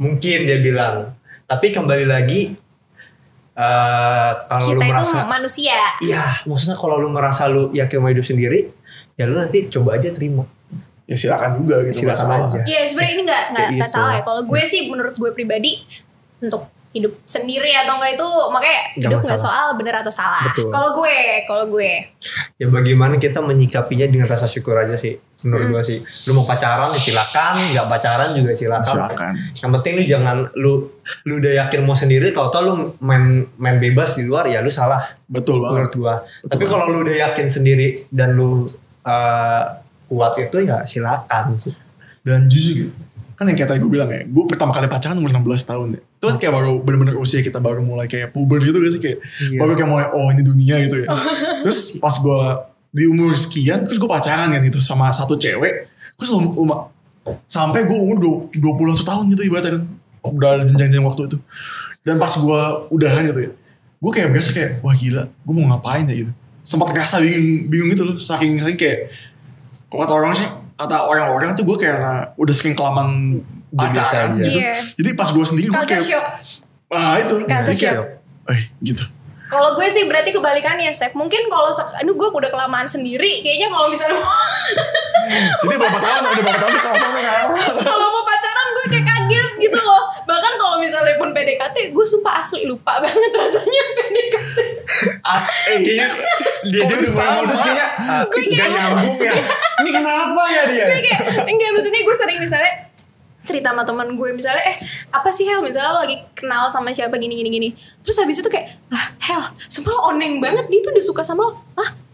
B: Mungkin dia bilang. Tapi kembali lagi kalau lu merasa
C: itu manusia.
B: iya, maksudnya kalau lu merasa lu yakin mau hidup sendiri, ya lu nanti coba aja terima.
A: Ya silakan juga gitu.
B: Silakan aja.
C: Iya sebenarnya ini nggak
B: Gitu.
C: salah ya. Kalau gue sih menurut gue pribadi untuk hidup sendiri atau enggak itu makanya hidup nggak soal benar atau salah.
B: Betul.
C: Kalau gue
B: Ya bagaimana kita menyikapinya dengan rasa syukur aja sih. Menurut gue sih, lu mau pacaran ya silakan, nggak pacaran juga silakan. Yang penting lu jangan lu udah yakin mau sendiri, tau-tau lu main bebas di luar, ya lu salah.
A: Betul banget.
B: Menurut gua. Tapi kalau lu udah yakin sendiri dan lu kuat itu ya silakan sih.
A: Dan jujur gitu, kan yang kayak tadi gue bilang ya, gue pertama kali pacaran umur 16 tahun ya. Itu kan kayak baru bener-bener usia kita baru mulai kayak puber gitu gak sih, kayak baru kayak mulai oh ini dunia gitu ya. Terus pas gue di umur sekian, terus gue pacaran kan gitu sama satu cewek, terus sampai gue umur 21 tahun gitu ibaratnya kan, udah ada jenjang-jenjang waktu itu. Dan pas gue udahan gitu ya, gue kayak berasa kayak wah gila, gue mau ngapain ya gitu. Sempat ngerasa bingung gitu loh, saking kayak kata orang-orang tuh gue kayak udah sering kelamaan pacaran gitu.
C: Iya.
A: Jadi pas gue sendiri gue kayak
C: shock.
A: itu
C: Culture
A: kayak
C: shock.
A: Gitu.
C: Kalau gue sih berarti kebalikannya, Sep. Mungkin kalau gue udah kelamaan sendiri, kayaknya kalau misalnya
A: Jadi berapa tahun sih
C: kalau mau pacaran gue kayak kaget gitu loh. Bahkan kalau misalnya pun PDKT, gue sumpah asli lupa banget rasanya PDKT.
B: Kayaknya dia udah modus kayaknya gak nyambung ya. Ini kenapa ya dia?
C: Gue kayak enggak, maksudnya gue sering misalnya cerita sama teman gue misalnya apa sih Hel, misalnya lo lagi kenal sama siapa gini terus habis itu kayak Hel sumpah lo oneng banget, dia tuh udah suka sama lo.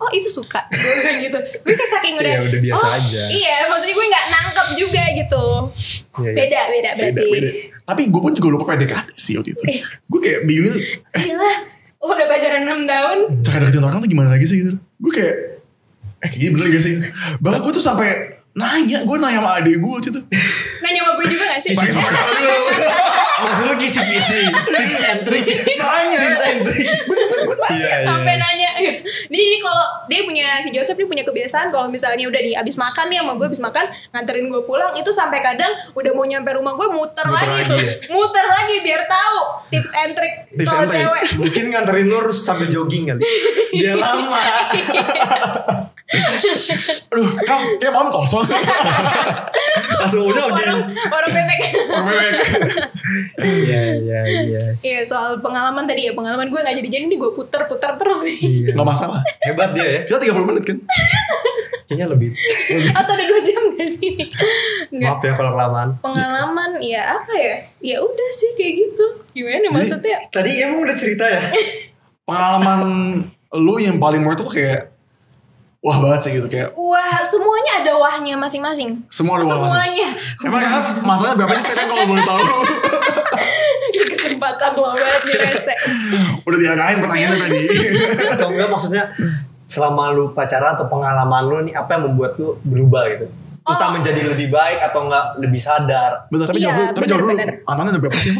C: oh itu suka. Gue bilang gitu. Gue kayak saking udah.
B: Iya, udah biasa aja.
C: Iya, maksudnya gue nggak nangkep juga gitu. Beda berarti.
A: Beda. Tapi gue pun juga lupa PDKT sih waktu itu. Gue kayak bingung.
C: Gila, lo udah pacaran 6 tahun.
A: Cara deketin orang tuh gimana lagi sih gitu. Gue kayak kayaknya bener gak sih. Bahkan gue tuh sampai nanya sama adik gue waktu itu.
C: Nanya sama gue juga gak sih?
B: Maksud lu kisi-kisi tips and trick.
A: Nanya.
B: Tips and trick.
C: Sampai nanya. Jadi kalau si Joseph dia punya kebiasaan kalau misalnya udah abis makan nih sama gue abis makan nganterin gue pulang itu sampai kadang udah mau nyampe rumah gue muter lagi tuh. Muter lagi biar tahu tips and trick soal cewek.
B: Mungkin nganterin lu harus sambil jogging kali. Dia lama.
A: Aduh, kayak malam kosong.
B: Langsung jogging.
C: Orang bebek.
B: Iya.
C: Iya, soal pengalaman tadi ya. Pengalaman gue gak jadi-jadi nih gue puter-puter terus nih.
A: Gak masalah.
B: Hebat dia ya.
A: Kita 30 menit kan.
B: Kayaknya lebih.
C: Atau ada 2 jam gak sih?
B: Maaf ya kalau kelamaan.
C: Pengalaman ya apa ya? Ya udah sih kayak gitu. Gimana maksudnya?
B: Tadi emang udah cerita ya?
A: Pengalaman lu yang paling menurut tuh kayak wah banget sih gitu kayak.
C: Wah, semuanya ada wahnya masing-masing.
A: Semua ada wah
C: semuanya.
A: Emang matanya berapa sih saya kan kalau boleh tahu.
C: Kesempatan lo banget nih Rese.
A: Udah diarahin pertanyaannya tadi.
B: Atau enggak maksudnya selama lu pacaran atau pengalaman lu nih apa yang membuat lu berubah gitu? Entah menjadi lebih baik atau enggak lebih sadar.
A: Betul, tapi jawab dulu. Mantannya ada berapa sih?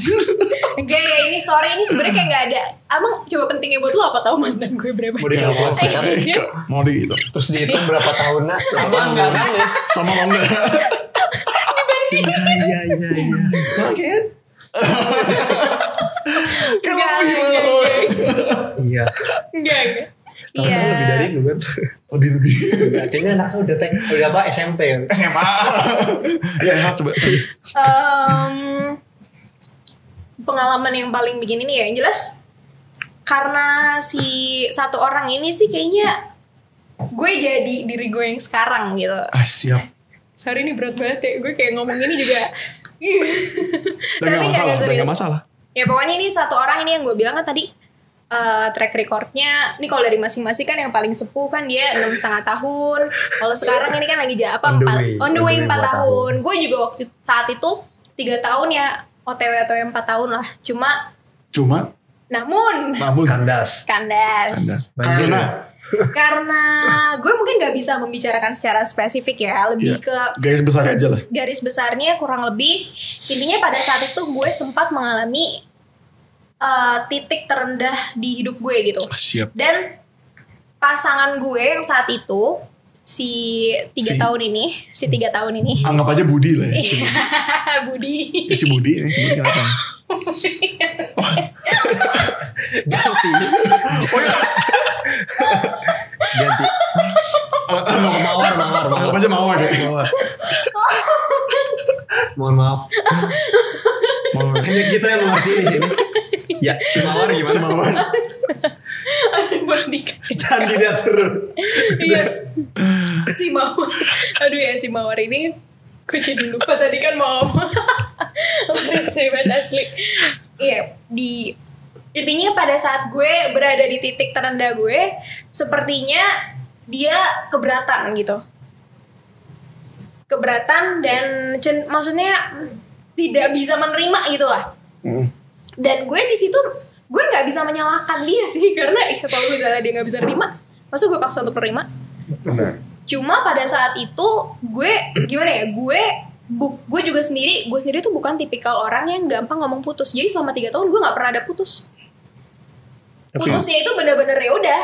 C: Enggak ya, ini sebenarnya kayak gak ada. Abang coba pentingnya buat lu apa tahu mantan gue berapa?
B: Mau dikalkulasi kan?
A: Mau di gitu.
B: Terus dihitung berapa tahunnya? Sama enggak kan ya?
A: Sama mau enggak?
B: Iya.
A: Sakit. Kan lebih
B: Iya.
C: Enggak.
B: Tapi kan lebih dari lu kan.
A: Lebih.
B: Akhirnya anaknya udah apa SMP kan?
A: SMA. Ya coba.
C: Pengalaman yang paling bikin ini ya yang jelas karena si satu orang ini sih kayaknya gue jadi diri gue yang sekarang gitu.
A: Siap.
C: Sorry ini berat banget ya, gue kayak ngomong ini juga.
A: Tapi gak masalah.
C: Ya pokoknya ini satu orang ini yang gue bilang kan tadi track recordnya ini kalau dari masing-masing kan yang paling sepuh kan dia 6,5 tahun. Kalau sekarang ini kan lagi on the way 4 tahun. Gue juga waktu saat itu 3 tahun ya. OTW 4 tahun lah. Cuma namun
B: kandas.
C: Karena gue mungkin gak bisa membicarakan secara spesifik ya. Lebih ke
A: garis besar aja lah.
C: Garis besarnya kurang lebih intinya pada saat itu gue sempat mengalami titik terendah di hidup gue gitu.
A: Siap.
C: Dan pasangan gue yang saat itu si 3 tahun ini
A: anggap aja Budi lah ya.
C: Budi
A: kenapa?
B: Ganti. Mawar.
A: Anggap aja Mawar.
B: Mohon maaf. Hanya kita yang mengerti di sini. Ya, si Mawar gimana?
A: Si Mawar.
C: Jangan
B: dilihat terus.
C: Iya. Si Mawar. Aduh ya si Mawar ini gue jadi lupa tadi kan mau Sebat asli. Iya, intinya pada saat gue berada di titik terendah gue, sepertinya dia keberatan gitu. Keberatan dan maksudnya tidak bisa menerima gitu lah. Dan gue di situ gue nggak bisa menyalahkan dia sih karena kalau misalnya dia nggak bisa nerima, masa gue paksa untuk nerima?
A: Benar.
C: Cuma pada saat itu gue gimana ya, gue juga sendiri tuh bukan tipikal orang yang gampang ngomong putus. Jadi selama 3 tahun gue nggak pernah ada putus. Putusnya itu bener-bener ya udah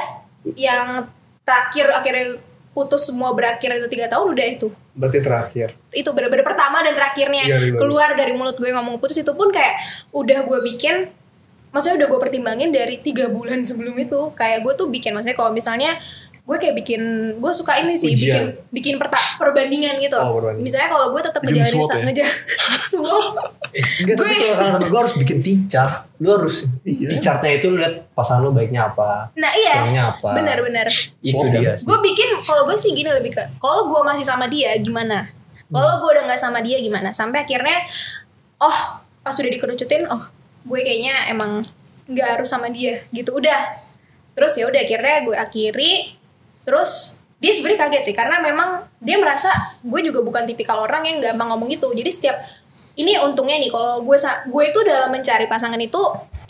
C: yang terakhir akhirnya putus semua berakhir itu 3 tahun udah itu.
B: Berarti terakhir.
C: Itu bener-bener pertama dan terakhirnya keluar dari mulut gue ngomong putus itu pun kayak udah gue bikin. Maksudnya udah gue pertimbangin dari 3 bulan sebelum itu. Kayak gue tuh bikin, maksudnya kalau misalnya gue kayak gue suka ini sih bikin perbandingan gitu. Misalnya kalau gue tetap ngejalanin SWOT.
B: Enggak, tapi kalau gue harus bikin ticar. Lu harus ticarnya itu lu lihat pasangan lu baiknya apa.
C: Nah iya.
B: Kurangnya apa.
C: Benar.
B: Itu dia.
C: Gue bikin kalau gue sih gini lebih ke kalau gue masih sama dia gimana. Kalau gue udah nggak sama dia gimana. Sampai akhirnya pas udah dikerucutin gue kayaknya emang nggak harus sama dia gitu udah. Terus ya udah akhirnya gue akhiri. Terus dia sebenarnya kaget sih karena memang dia merasa gue juga bukan tipikal orang yang gampang ngomong gitu. Jadi setiap ini untungnya nih kalau gue itu dalam mencari pasangan itu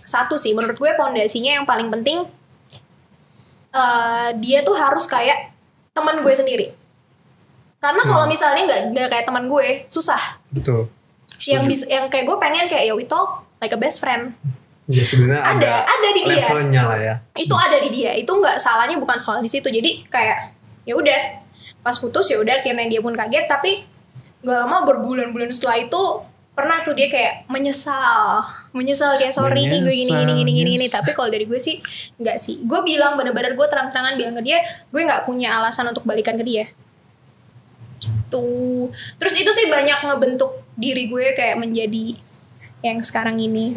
C: satu sih menurut gue pondasinya yang paling penting dia tuh harus kayak teman gue sendiri. Karena kalau misalnya nggak kayak teman gue susah.
B: Betul.
C: Yang kayak gue pengen kayak ya we talk like a best friend.
B: Ya sebenarnya
C: ada di dia.
B: Levelnya lah ya.
C: Itu ada di dia. Itu nggak salahnya bukan soal di situ. Jadi kayak ya udah pas putus ya udah akhirnya dia pun kaget tapi nggak lama berbulan-bulan setelah itu pernah tuh dia kayak menyesal kayak sorry nih gue gini tapi kalau dari gue sih nggak sih. Gue bilang bener-bener gue terang-terangan bilang ke dia gue nggak punya alasan untuk balikan ke dia. Tuh terus itu sih banyak ngebentuk diri gue kayak menjadi yang sekarang ini.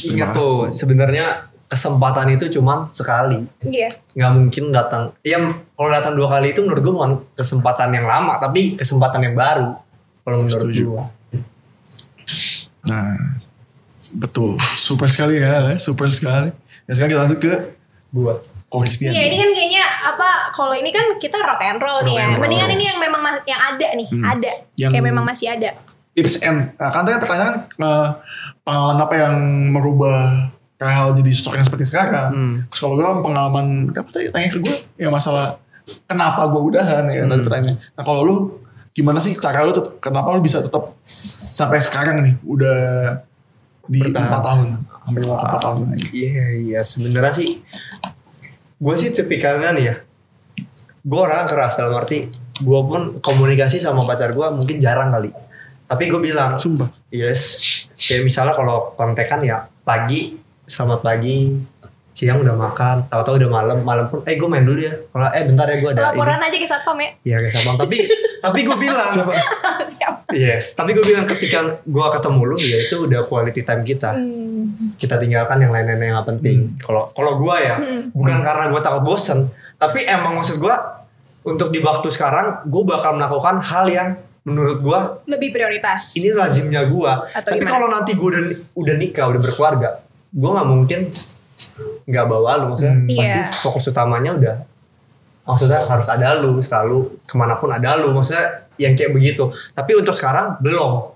B: Ingat tuh sebenarnya kesempatan itu cuma sekali.
C: Iya.
B: Nggak mungkin datang. Ya kalau datang 2 kali itu menurut gue bukan kesempatan yang lama, tapi kesempatan yang baru. Kalau menurut gue.
A: Nah, betul. Super sekali ya, super sekali. Ya sekarang kita lanjut ke
B: gue.
A: Christian.
C: Iya ini kan kayaknya kalau ini kan kita rock and roll nih ya. Mendingan ini yang memang yang ada nih, ada. Yang kayak memang masih ada.
A: Tips kan tadi pertanyaan pengalaman apa yang merubah hal jadi sosok yang seperti sekarang. Terus kalau gue pengalaman apa tadi tanya ke gue ya masalah kenapa gue udahan ya tadi pertanyaannya. Nah kalau lu gimana sih cara lu kenapa lu bisa tetap sampai sekarang nih udah di 4 tahun hampir 4 tahun.
B: Iya sebenarnya sih gue sih tipikalnya nih ya. Gue orang keras dalam arti gue pun komunikasi sama pacar gue mungkin jarang kali. Tapi gue bilang,
A: sumpah.
B: Yes. Kayak misalnya kalau kontekan ya pagi. Selamat pagi, siang udah makan, tahu-tahu udah malam pun, gue main dulu ya. Kalau bentar ya gue ada
C: laporan
B: ini.
C: Aja ke satpam ya.
B: Iya ke satpam. tapi gue bilang.
C: Siap.
B: Yes. Tapi gue bilang ketika gue ketemu lu ya itu udah quality time kita. Kita tinggalkan yang lain-lain yang gak penting. Kalau gue ya, bukan karena gue takut bosen, tapi emang maksud gue untuk di waktu sekarang gue bakal melakukan hal yang menurut gue
C: lebih prioritas.
B: Ini lazimnya gue. Tapi kalau nanti gue udah nikah, udah berkeluarga, gue nggak mungkin nggak bawa lu maksudnya pasti fokus utamanya udah maksudnya harus ada lu selalu kemanapun ada lu maksudnya yang kayak begitu. Tapi untuk sekarang belum.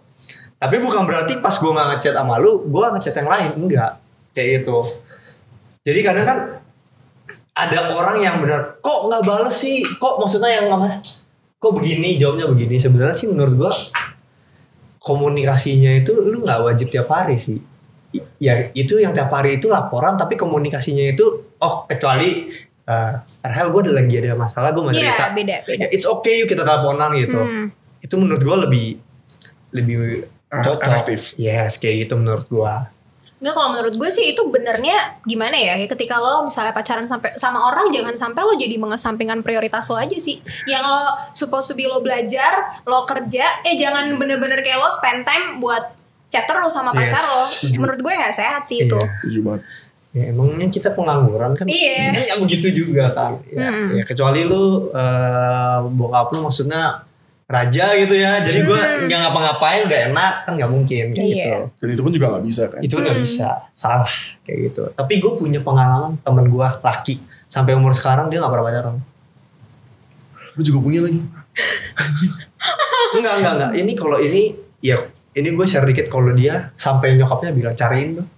B: Tapi bukan berarti pas gue nggak ngechat sama lu gue ngechat yang lain, enggak kayak itu. Jadi kadang kan ada orang yang benar kok nggak bales sih, kok maksudnya yang apa kok begini jawabnya begini. Sebenarnya sih menurut gue komunikasinya itu lu nggak wajib tiap hari sih. Ya itu yang tiap hari itu laporan tapi komunikasinya itu kecuali Arhel gue lagi ada masalah gue mau cerita
C: beda.
B: It's okay yuk kita teleponan gitu. Itu menurut gue lebih cocok.
A: Efektif.
B: Yes kayak gitu menurut gue.
C: Enggak, kalau menurut gue sih itu benernya gimana ya ketika lo misalnya pacaran sampai sama orang jangan sampai lo jadi mengesampingkan prioritas lo aja sih. Yang lo supposed to be lo belajar, lo kerja, jangan bener-bener kayak lo spend time buat chat terus sama pacar lo. Menurut gue gak sehat sih itu.
A: Setuju banget.
B: Ya emangnya kita pengangguran kan?
C: Iya.
B: Kan gak begitu juga kan. Ya kecuali lu bokap lu maksudnya raja gitu ya. Jadi gue gak ngapa-ngapain udah enak kan gak mungkin kayak gitu.
A: Dan itu pun juga gak bisa kan?
B: Itu gak bisa. Salah kayak gitu. Tapi gue punya pengalaman temen gue laki sampai umur sekarang dia gak pernah pacaran.
A: Lu juga punya lagi?
B: Enggak. Ini kalau ini ya ini gue share dikit kalau dia sampai nyokapnya bilang cariin dong.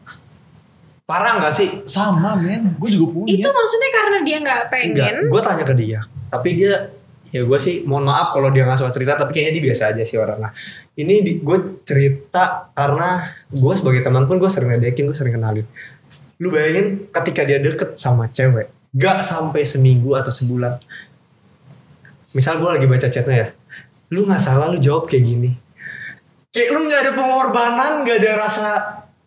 B: Parah gak sih?
A: Sama men, gue juga punya.
C: Itu maksudnya karena dia gak pengen?
B: Gue tanya ke dia, tapi dia ya gue sih mohon maaf kalau dia gak suka cerita, tapi kayaknya dia biasa aja sih orangnya. Ini gue cerita karena gue sebagai teman pun gue sering ledekin, gue sering kenalin. Lu bayangin ketika dia deket sama cewek, gak sampai seminggu atau sebulan. Misal gue lagi baca chatnya ya, lu gak salah lu jawab kayak gini. Kayak lu gak ada pengorbanan, gak ada rasa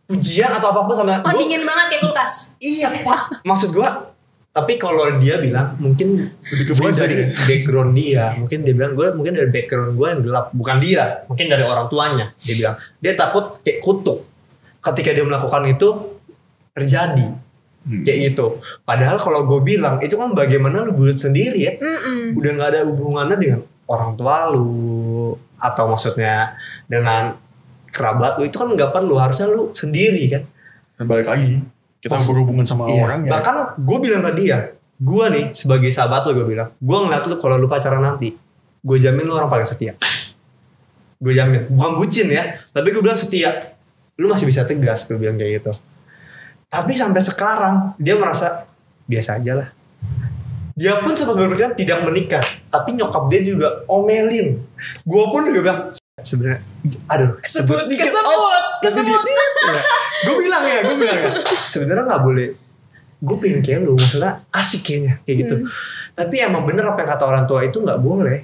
B: pujian atau apapun sama
C: gue. Dingin banget kayak kulkas.
B: Iya pak. Maksud gue. Tapi kalau dia bilang mungkin gue dari background dia. Mungkin dia bilang gue mungkin dari background gue yang gelap. Bukan dia. Mungkin dari orang tuanya. Dia bilang. Dia takut kayak kutuk. Ketika dia melakukan itu terjadi. Kayak gitu. Padahal kalau gue bilang itu kan bagaimana lu buat sendiri ya. Udah gak ada hubungannya dengan orang tua lu. Atau maksudnya dengan kerabat lu itu kan nggak perlu, harusnya lu sendiri kan.
A: Dan balik lagi kita berhubungan sama orang ya.
B: Bahkan gue bilang ke dia, gue nih sebagai sahabat lo, gue bilang, gue ngeliat lu kalau lu pacaran nanti, gue jamin lu orang paling setia. Gue jamin, bukan bucin ya, tapi gue bilang setia. Lu masih bisa tegas, gue bilang kayak gitu. Tapi sampai sekarang dia merasa biasa aja lah. Dia pun sempat berpikiran tidak menikah, tapi nyokap dia juga omelin. Gue pun juga bilang, sebenarnya, aduh,
C: kesebut.
B: Gue bilang ya, sebenarnya nggak boleh. Gue pengen kayak lu, maksudnya asik kayaknya kayak gitu. Tapi emang bener apa yang kata orang tua itu nggak boleh.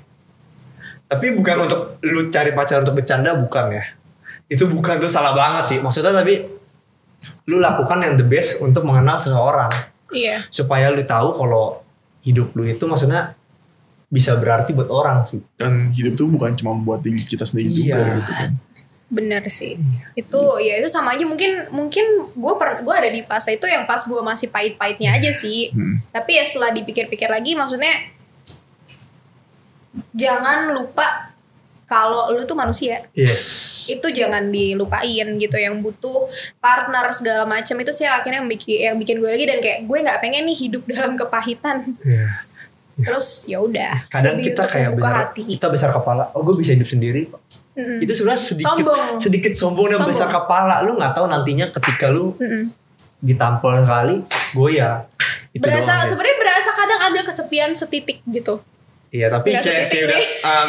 B: Tapi bukan untuk lu cari pacar untuk bercanda, bukan ya. Itu bukan, tuh salah banget sih. Maksudnya tapi lu lakukan yang the best untuk mengenal seseorang.
C: Iya.
B: Supaya lu tahu kalau hidup lu itu maksudnya bisa berarti buat orang sih.
A: Dan hidup itu bukan cuma buat diri kita sendiri juga gitu kan.
C: Bener sih. Itu ya itu sama aja, mungkin gue ada di fase itu yang pas gue masih pahit-pahitnya aja sih. Tapi ya setelah dipikir-pikir lagi, maksudnya jangan lupa kalau lu tuh manusia.
B: Yes.
C: Itu jangan dilupain gitu, yang butuh partner segala macam itu sih akhirnya yang bikin gue lagi, dan kayak gue nggak pengen nih hidup dalam kepahitan. Terus ya udah.
B: Kadang kita kayak besar kepala. Oh, gue bisa hidup sendiri kok. Itu sebenarnya sedikit sombong dan besar kepala. Lu nggak tahu nantinya ketika lu ditampol sekali, goyah. Itu
C: sebenarnya berasa kadang ada kesepian setitik gitu.
B: Iya, tapi kayak udah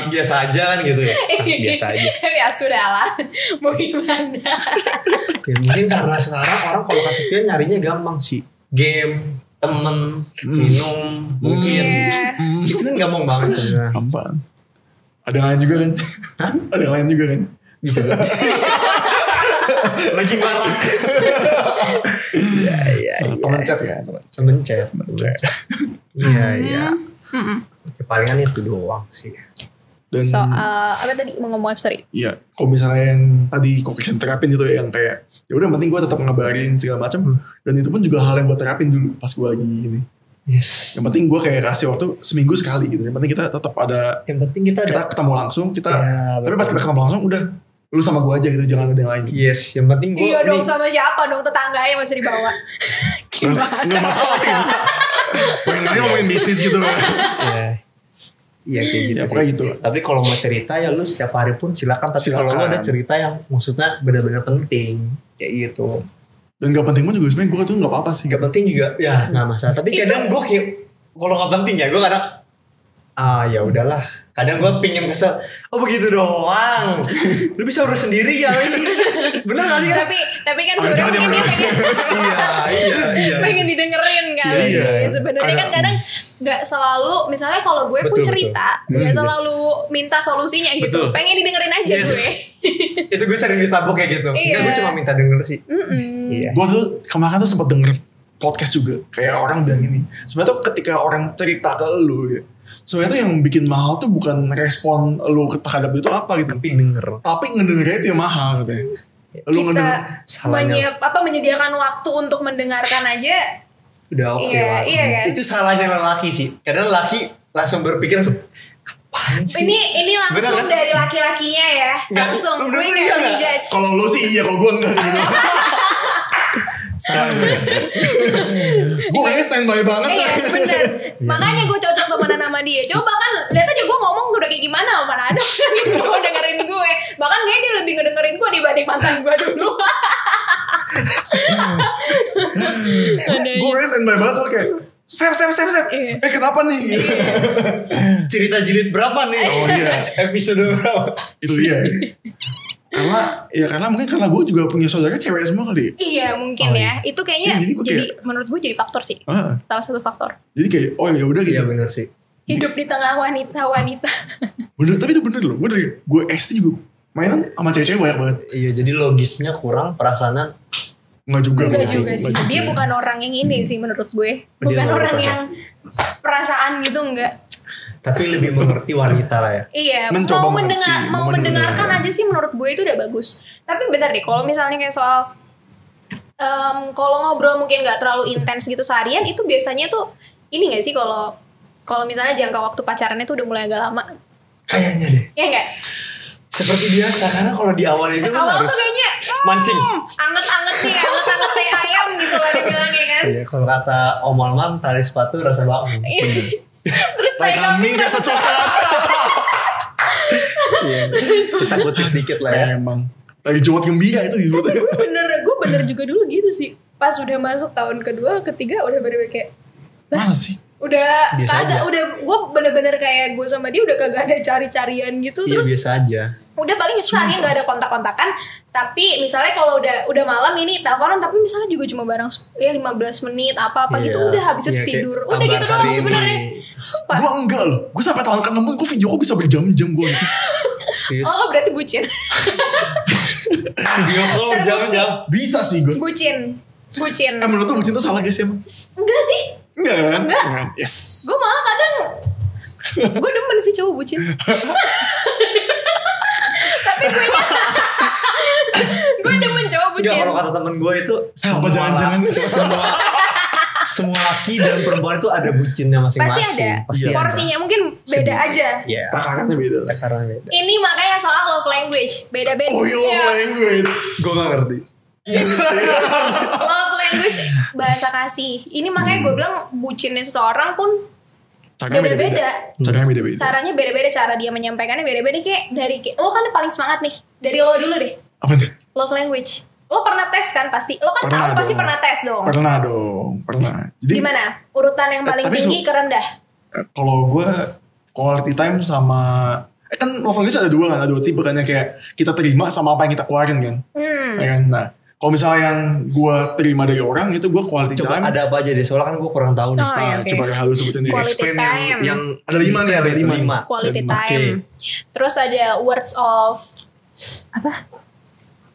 B: biasa aja kan gitu ya. Biasa aja.
C: Ya sudah lah. Mau gimana?
B: Ya, mungkin karena sekarang orang kalau kesepian nyarinya gampang sih. Game, temen, minum, mungkin. Itu kan gampang banget sebenarnya.
A: Gampang. Ada yang lain juga kan?
B: Hah?
A: Ada yang lain juga kan?
B: Bisa gak? Lagi marah. Iya.
A: Temen chat ya?
B: Temen chat. Iya. Palingan itu doang sih.
A: Dan
C: soal apa tadi mau ngomong, sorry.
A: Iya, kalau misalnya yang tadi Kokisen terapin gitu ya, yang kayak ya udah penting gue tetap ngabarin segala macam, dan itu pun juga hal yang gue terapin dulu pas gue lagi ini.
B: Yes.
A: Yang penting gue kayak kasih waktu seminggu sekali gitu. Yang penting kita tetap ada.
B: Yang penting kita
A: ketemu langsung kita.
B: Ya,
A: tapi pas kita ketemu langsung udah lu sama gue aja gitu, jangan ada yang lain.
B: Yes, yang penting gue.
C: Iya dong, sama siapa dong, tetangganya masih dibawa. Gimana?
A: Nggak masalah ya. Pengennya ngomongin bisnis gitu kan.
B: Iya kayak gitu.
A: Ya, pokoknya gitu.
B: Tapi kalau mau cerita ya lu setiap hari pun silakan. Tapi kalau lu ada cerita yang maksudnya benar-benar penting kayak gitu. Dan
A: gak penting pun juga sebenarnya gue tuh gak apa-apa sih.
B: Gak penting juga ya nggak masalah. Tapi kadang gue kayak kalau gak penting ya gue kadang ya udahlah. Kadang gue pingin kesel. Oh begitu doang. Lu bisa urus sendiri ya. Bener gak sih kan?
C: Tapi kan sebenarnya dia pengen.
B: Iya.
C: Pengen didengerin kan. Sebenarnya kan kadang nggak selalu. Misalnya kalau gue pun cerita, nggak selalu minta solusinya gitu.
B: Betul.
C: Pengen didengerin aja gue.
B: Itu gue sering ditabuk kayak gitu. Enggak, gue cuma minta denger sih. Iya.
A: Gue tuh kemarin tuh sempat denger podcast juga. Kayak orang bilang gini. Sebenarnya tuh ketika orang cerita ke lu ya, sebenarnya tuh yang bikin mahal tuh bukan respon lu terhadap itu apa gitu,
B: tapi denger.
A: Tapi ngedengernya itu yang mahal katanya. Lu
C: kita menyediakan waktu untuk mendengarkan aja.
B: Udah oke lah.
C: Iya kan?
B: Itu salahnya lelaki sih. Karena lelaki langsung berpikir apaan sih?
C: Ini langsung
B: bener,
C: dari laki-lakinya ya. Langsung gue gak dijudge.
A: Kalau lu sih iya, kalau gue enggak gitu. Gue kayaknya standby banget.
C: Iya bener. Makanya gue cocok temenan sama dia. Coba kan lihat aja gue ngomong udah kayak gimana. Mana ada yang mau dengerin gue. Bahkan dia lebih ngedengerin gue dibanding mantan gue dulu.
A: Gue kayaknya standby banget soalnya kayak Sep. Kenapa nih? Gitu.
B: Cerita jilid berapa nih?
A: Oh iya.
B: Episode berapa?
A: Itu dia. Karena mungkin karena gue juga punya saudara cewek semua kali.
C: Iya mungkin ya. Itu kayaknya jadi menurut gue jadi faktor sih. Salah satu faktor.
A: Jadi kayak ya udah gitu.
B: Iya benar sih.
C: Hidup di tengah wanita.
A: Bener, tapi itu bener loh. Gue ST juga mainan sama cewek-cewek banyak banget.
B: Iya, jadi logisnya kurang, perasaan
A: Enggak
C: juga sih. Dia bukan orang yang ini sih menurut gue. Bukan orang yang perasaan gitu, enggak.
B: Tapi lebih mengerti wanita lah ya.
C: Iya, mau mendengarkan aja sih menurut gue itu udah bagus. Tapi bentar deh, kalau misalnya kayak soal kalau ngobrol mungkin nggak terlalu intens gitu seharian, itu biasanya tuh ini nggak sih kalau misalnya jangka waktu pacarannya tuh udah mulai agak lama?
B: Kayaknya deh.
C: Iya nggak?
B: Seperti biasa, karena kalau di awal itu kan harus
C: tuh kayaknya
B: mancing.
C: Anget-anget nih, anget-anget kayak ayam gitu lah dibilang
B: Iya, kalau kata Om Alman, tali sepatu rasa bangun.
C: Terus
A: Tai kambing rasa coklat.
B: Iya, kita kutip dikit lah ya.
A: Emang lagi Jumat gembira itu disebutnya.
C: gue bener juga dulu gitu sih. Pas udah masuk tahun kedua, ketiga udah bener-bener kayak
A: Masa sih?
C: udah
B: Biasa
C: kagak,
B: aja.
C: udah gue bener-bener kayak gue sama dia udah kagak ada cari-carian gitu.
B: Iya,
C: Terus
B: biasa aja.
C: udah paling misalnya nggak ada kontak-kontakan, tapi misalnya kalau udah malam ini teleponan, tapi misalnya juga cuma bareng ya 15 menit apa
B: Iya.
C: gitu, udah habis itu
B: Iya, kayak
C: tidur, udah
B: kabar
C: gitu doang
B: hari
C: sebenarnya.
B: ini.
C: Sumpah.
A: Gue enggak loh. Gue sampai tahun ke-6 pun gue video call bisa berjam-jam gue gitu.
B: Serius.
C: Oh berarti bucin.
B: Video call jam-jam.
A: Bisa sih gue.
C: bucin
A: Menurut lu bucin tuh salah guys emang?
C: enggak sih,
A: Enggak kan?
C: Enggak.
A: Yes.
C: gue malah kadang gue demen sih cowok bucin. Tapi gue demen cowok bucin.
B: Enggak, kalau kata temen gue itu
A: Apa jangan-jangan?
B: semua laki dan perempuan itu ada bucinnya masing-masing.
C: Pasti ada.
B: Pasti ada.
C: Porsinya mungkin beda aja.
B: Iya.
A: Takarannya beda.
B: Takaran beda.
C: Ini makanya soal love language beda-beda.
A: Oh iya, love language.
B: Gue gak ngerti.
C: Love language bahasa kasih. Ini makanya gue bilang bucinnya seseorang pun
A: Caranya
C: beda-beda.
A: Caranya beda-beda.
C: Caranya beda-beda, cara dia menyampaikannya beda-beda. Kayak dari lo kan paling semangat nih. Dari lo dulu deh.
A: Apa tuh?
C: Love language. Lo pernah tes kan pasti? Lo kan
A: Pernah
C: tahu pasti
A: dong.
C: pernah tes dong.
A: Pernah. Jadi
C: Gimana? Urutan yang paling
A: tapi
C: tinggi ke rendah.
A: kalau gue quality time sama kan love language ada dua kan, ada dua tipe kan, yang kayak kita terima sama apa yang kita keluarin kan. Ya kan? Nah, kalau misalnya yang gue terima dari orang itu gue quality
B: Coba
A: time.
B: ada apa aja deh, soalnya kan gue kurang tahu nih.
C: Oh, iya, oke.
A: Coba halus sebutin deh.
C: Quality
B: Explain
C: time.
B: yang
A: Ada 5 nih, ada 5.
C: Quality
A: Oke.
C: time. Terus ada words of apa?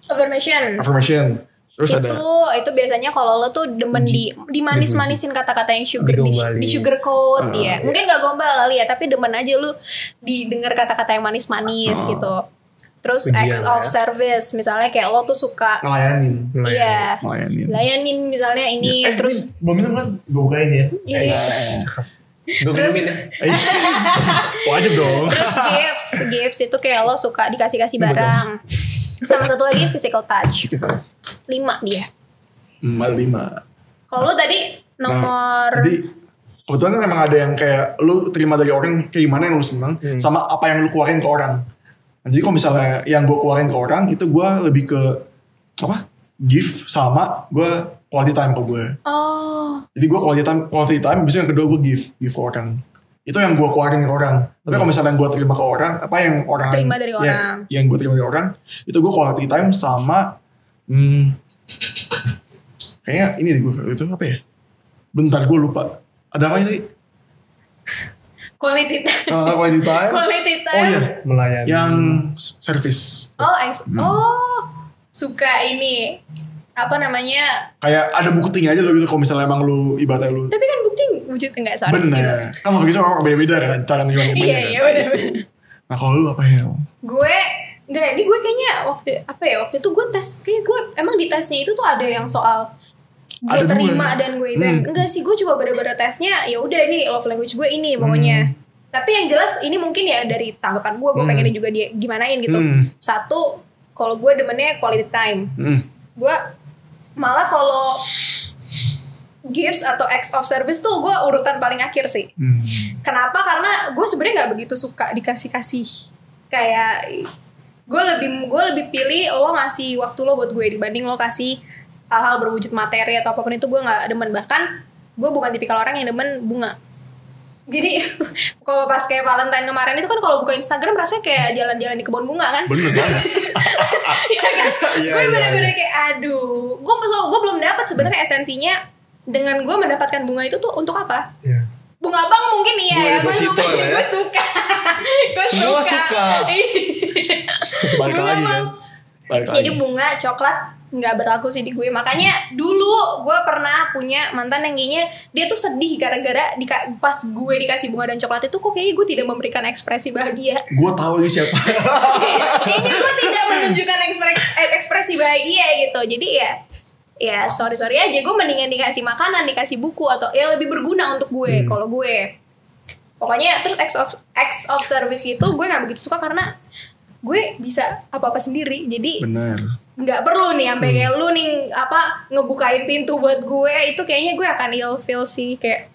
C: Affirmation.
A: Terus ada
C: Itu biasanya kalau lo tuh demen dimanis-manisin kata-kata yang
B: Digombalin.
C: di sugar coat ya. Mungkin gak gombal kali ya, tapi demen aja lu didengar kata-kata yang manis-manis gitu. Terus
B: Pujian
C: acts
B: lah
C: of
B: ya.
C: service, misalnya kayak lo tuh suka
A: ngelayanin.
C: iya,
A: Ngelayanin.
C: layanin misalnya ini terus
A: belum minum kan? Gue bukain ya.
C: iya.
B: Gue minumin ya.
A: Wajib dong.
C: Terus gifts itu kayak lo suka dikasih-kasih barang. Sama satu lagi physical touch. 5 dia.
A: 5.
C: Kalau lo tadi nomor
A: Jadi kebetulan kan emang ada yang kayak lu terima dari orang kayak gimana yang lu seneng, sama apa yang lu keluarin ke orang. Nah, jadi kalau misalnya yang gue keluarin ke orang itu gue lebih ke apa? Give sama gue quality time ke gue.
C: oh,
A: Jadi gue quality time biasanya yang kedua gue give ke orang. Itu yang gue keluarin ke orang. Tapi kalau misalnya yang gue terima ke orang, apa yang orang
C: Terima dari orang.
A: yang gue terima dari orang, itu gue quality time sama kayaknya ini deh gue itu apa ya? Bentar gue lupa. Ada apa ini?
C: quality time.
A: Quality time.
C: Quality time.
A: Oh iya,
B: Melayani.
A: yang service.
C: Suka ini apa namanya?
A: Kayak ada buku tinggi aja lo gitu kalau misalnya emang lu ibaratnya lu.
C: Tapi kan bukti wujud enggak seorang gitu.
A: Bener. Kan waktu itu orang beda-beda kan cara ngilangin
C: Iya iya benar.
A: Nah kalau lu apa ya?
C: Gue enggak, ini gue kayaknya waktu itu gue tes, kayak gue emang di tesnya itu tuh ada yang soal gue
A: Ada dua.
C: terima dan gue itu enggak sih, gue coba bener-bener tesnya ya udah ini love language gue ini pokoknya. Tapi yang jelas ini mungkin ya dari tanggapan gue pengennya juga dia gimanain gitu. Satu, kalau gue demennya quality time. Gue malah kalau gifts atau acts of service tuh gue urutan paling akhir sih. Kenapa? Karena gue sebenarnya nggak begitu suka dikasih kayak gue lebih pilih lo ngasih waktu lo buat gue dibanding lo kasih hal-hal berwujud materi atau apapun itu. Gue nggak demen, bahkan gue bukan tipikal orang yang demen bunga. Jadi kalau pas kayak Valentine kemarin itu kan kalau buka Instagram rasanya kayak jalan-jalan di kebun bunga kan.
A: Bener banget.
C: Ya kan?
B: Iya,
C: Gue
B: iya,
C: bener-bener
B: iya.
C: kayak aduh, gue belum dapat sebenarnya esensinya dengan gue mendapatkan bunga itu tuh untuk apa?
B: Iya.
C: Bunga bang mungkin iya
B: Bunga
C: ya,
B: deposito lah ya.
C: gue suka. Gue
B: Semua suka.
A: Balik
C: Bunga
A: lagi
C: bang.
A: kan. Balik lagi.
C: Jadi bunga coklat nggak berlaku sih di gue. Makanya dulu gue pernah punya mantan yang kayaknya dia tuh sedih gara-gara pas gue dikasih bunga dan coklat itu kok kayaknya gue tidak memberikan ekspresi bahagia.
A: Gue tahu ini siapa.
C: Kayaknya gue tidak menunjukkan ekspresi bahagia gitu. Jadi ya sorry aja, gue mendingan dikasih makanan, dikasih buku atau yang lebih berguna untuk gue. Kalau gue pokoknya terus acts of service itu gue nggak begitu suka karena gue bisa apa-apa sendiri. Jadi
A: Bener.
C: nggak perlu nih sampai kayak lu nih apa ngebukain pintu buat gue, itu kayaknya gue akan ilfeel sih. Kayak